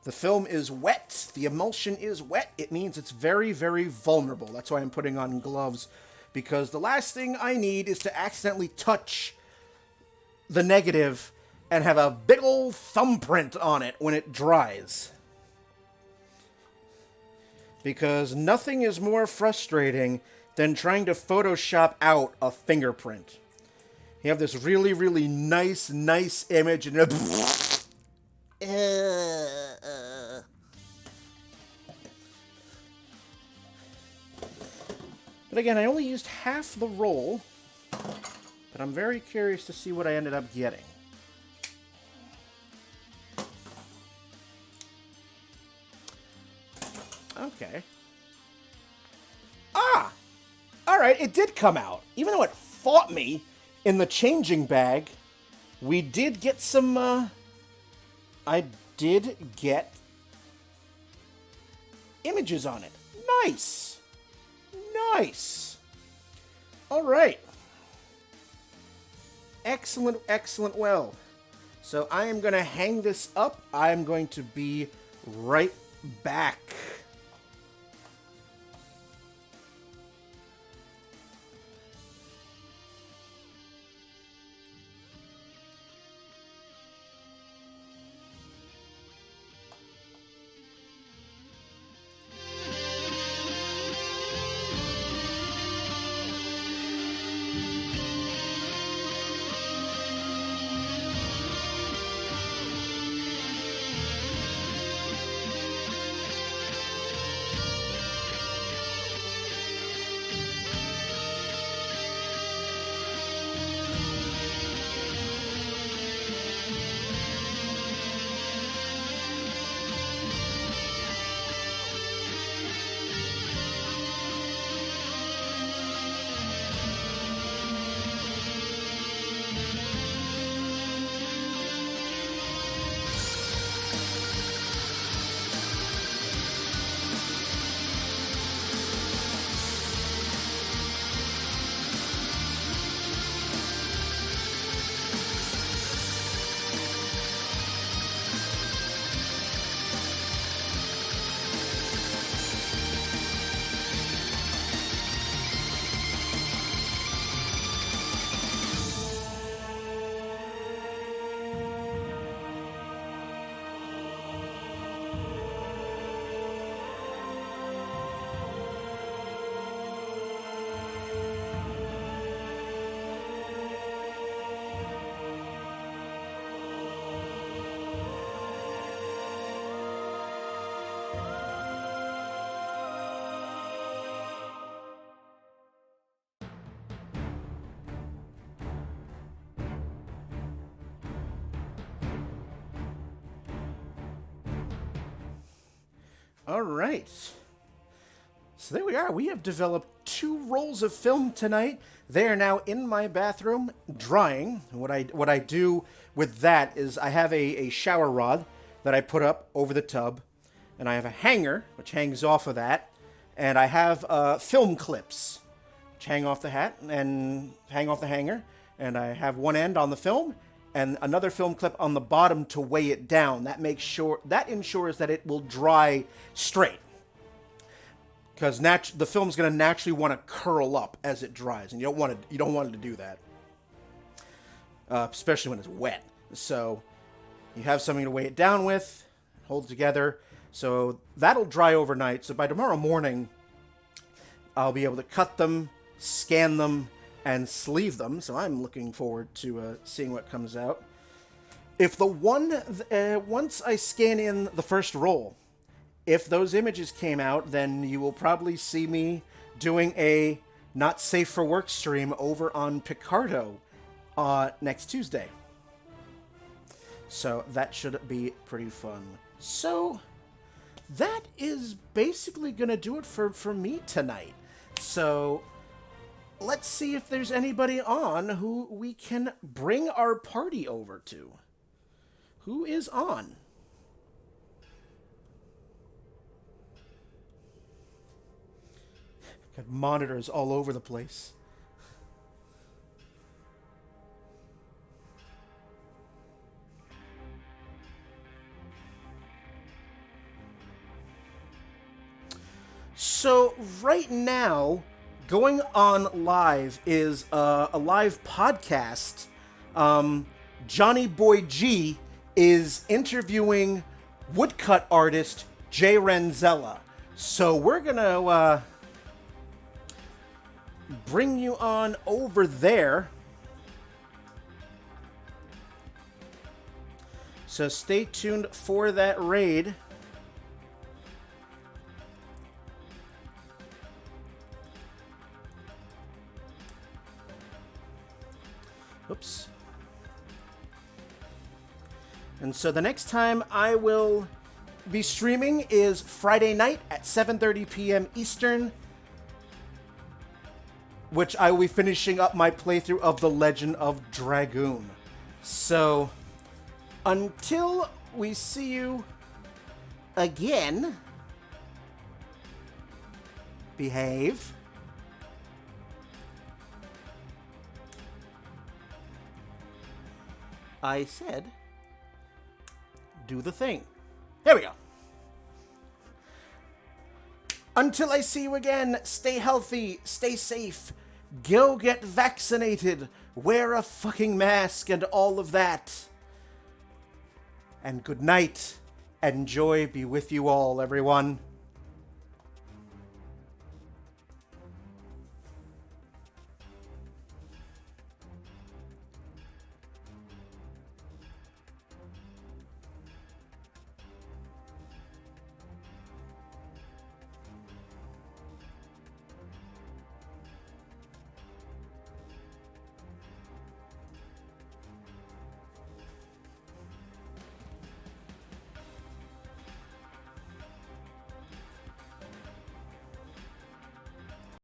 the film is wet, the emulsion is wet, it means it's very, very vulnerable. That's why I'm putting on gloves, because the last thing I need is to accidentally touch the negative and have a big old thumbprint on it when it dries. Because nothing is more frustrating than trying to Photoshop out a fingerprint. You have this really, really nice image, and but again, I only used half the roll, but I'm very curious to see what I ended up getting. Okay. Ah! Alright, it did come out. Even though it fought me in the changing bag, we did get some, I did get images on it. Nice! Nice! Alright. Excellent, excellent. Well, so I am going to hang this up. I am going to be right back. All right. So there we are. We have developed 2 rolls of film tonight. They are now in my bathroom drying. What I do with that is I have a shower rod that I put up over the tub, and I have a hanger which hangs off of that, and I have film clips which hang off the hat and hang off the hanger, and I have one end on the film and another film clip on the bottom to weigh it down. That ensures that it will dry straight, because the film's going to naturally want to curl up as it dries, and you don't want it to do that, especially when it's wet. So you have something to weigh it down with, hold it together. So that'll dry overnight. So by tomorrow morning, I'll be able to cut them, scan them, and sleeve them. So I'm looking forward to seeing what comes out. If the once I scan in the first roll, if those images came out, then you will probably see me doing a Not Safe for Work stream over on Picardo next Tuesday. So that should be pretty fun. So that is basically going to do it for me tonight. So let's see if there's anybody on who we can bring our party over to. Who is on? Got monitors all over the place. So right now, going on live is a live podcast. Johnny Boy G is interviewing woodcut artist Jay Renzella. So we're gonna bring you on over there. So stay tuned for that raid. Oops. And so the next time I will be streaming is Friday night at 7:30 p.m. Eastern, which I will be finishing up my playthrough of The Legend of Dragoon. So until we see you again, behave. I said, do the thing. There we go. Until I see you again, stay healthy, stay safe, go get vaccinated, wear a fucking mask and all of that. And good night, and joy be with you all, everyone.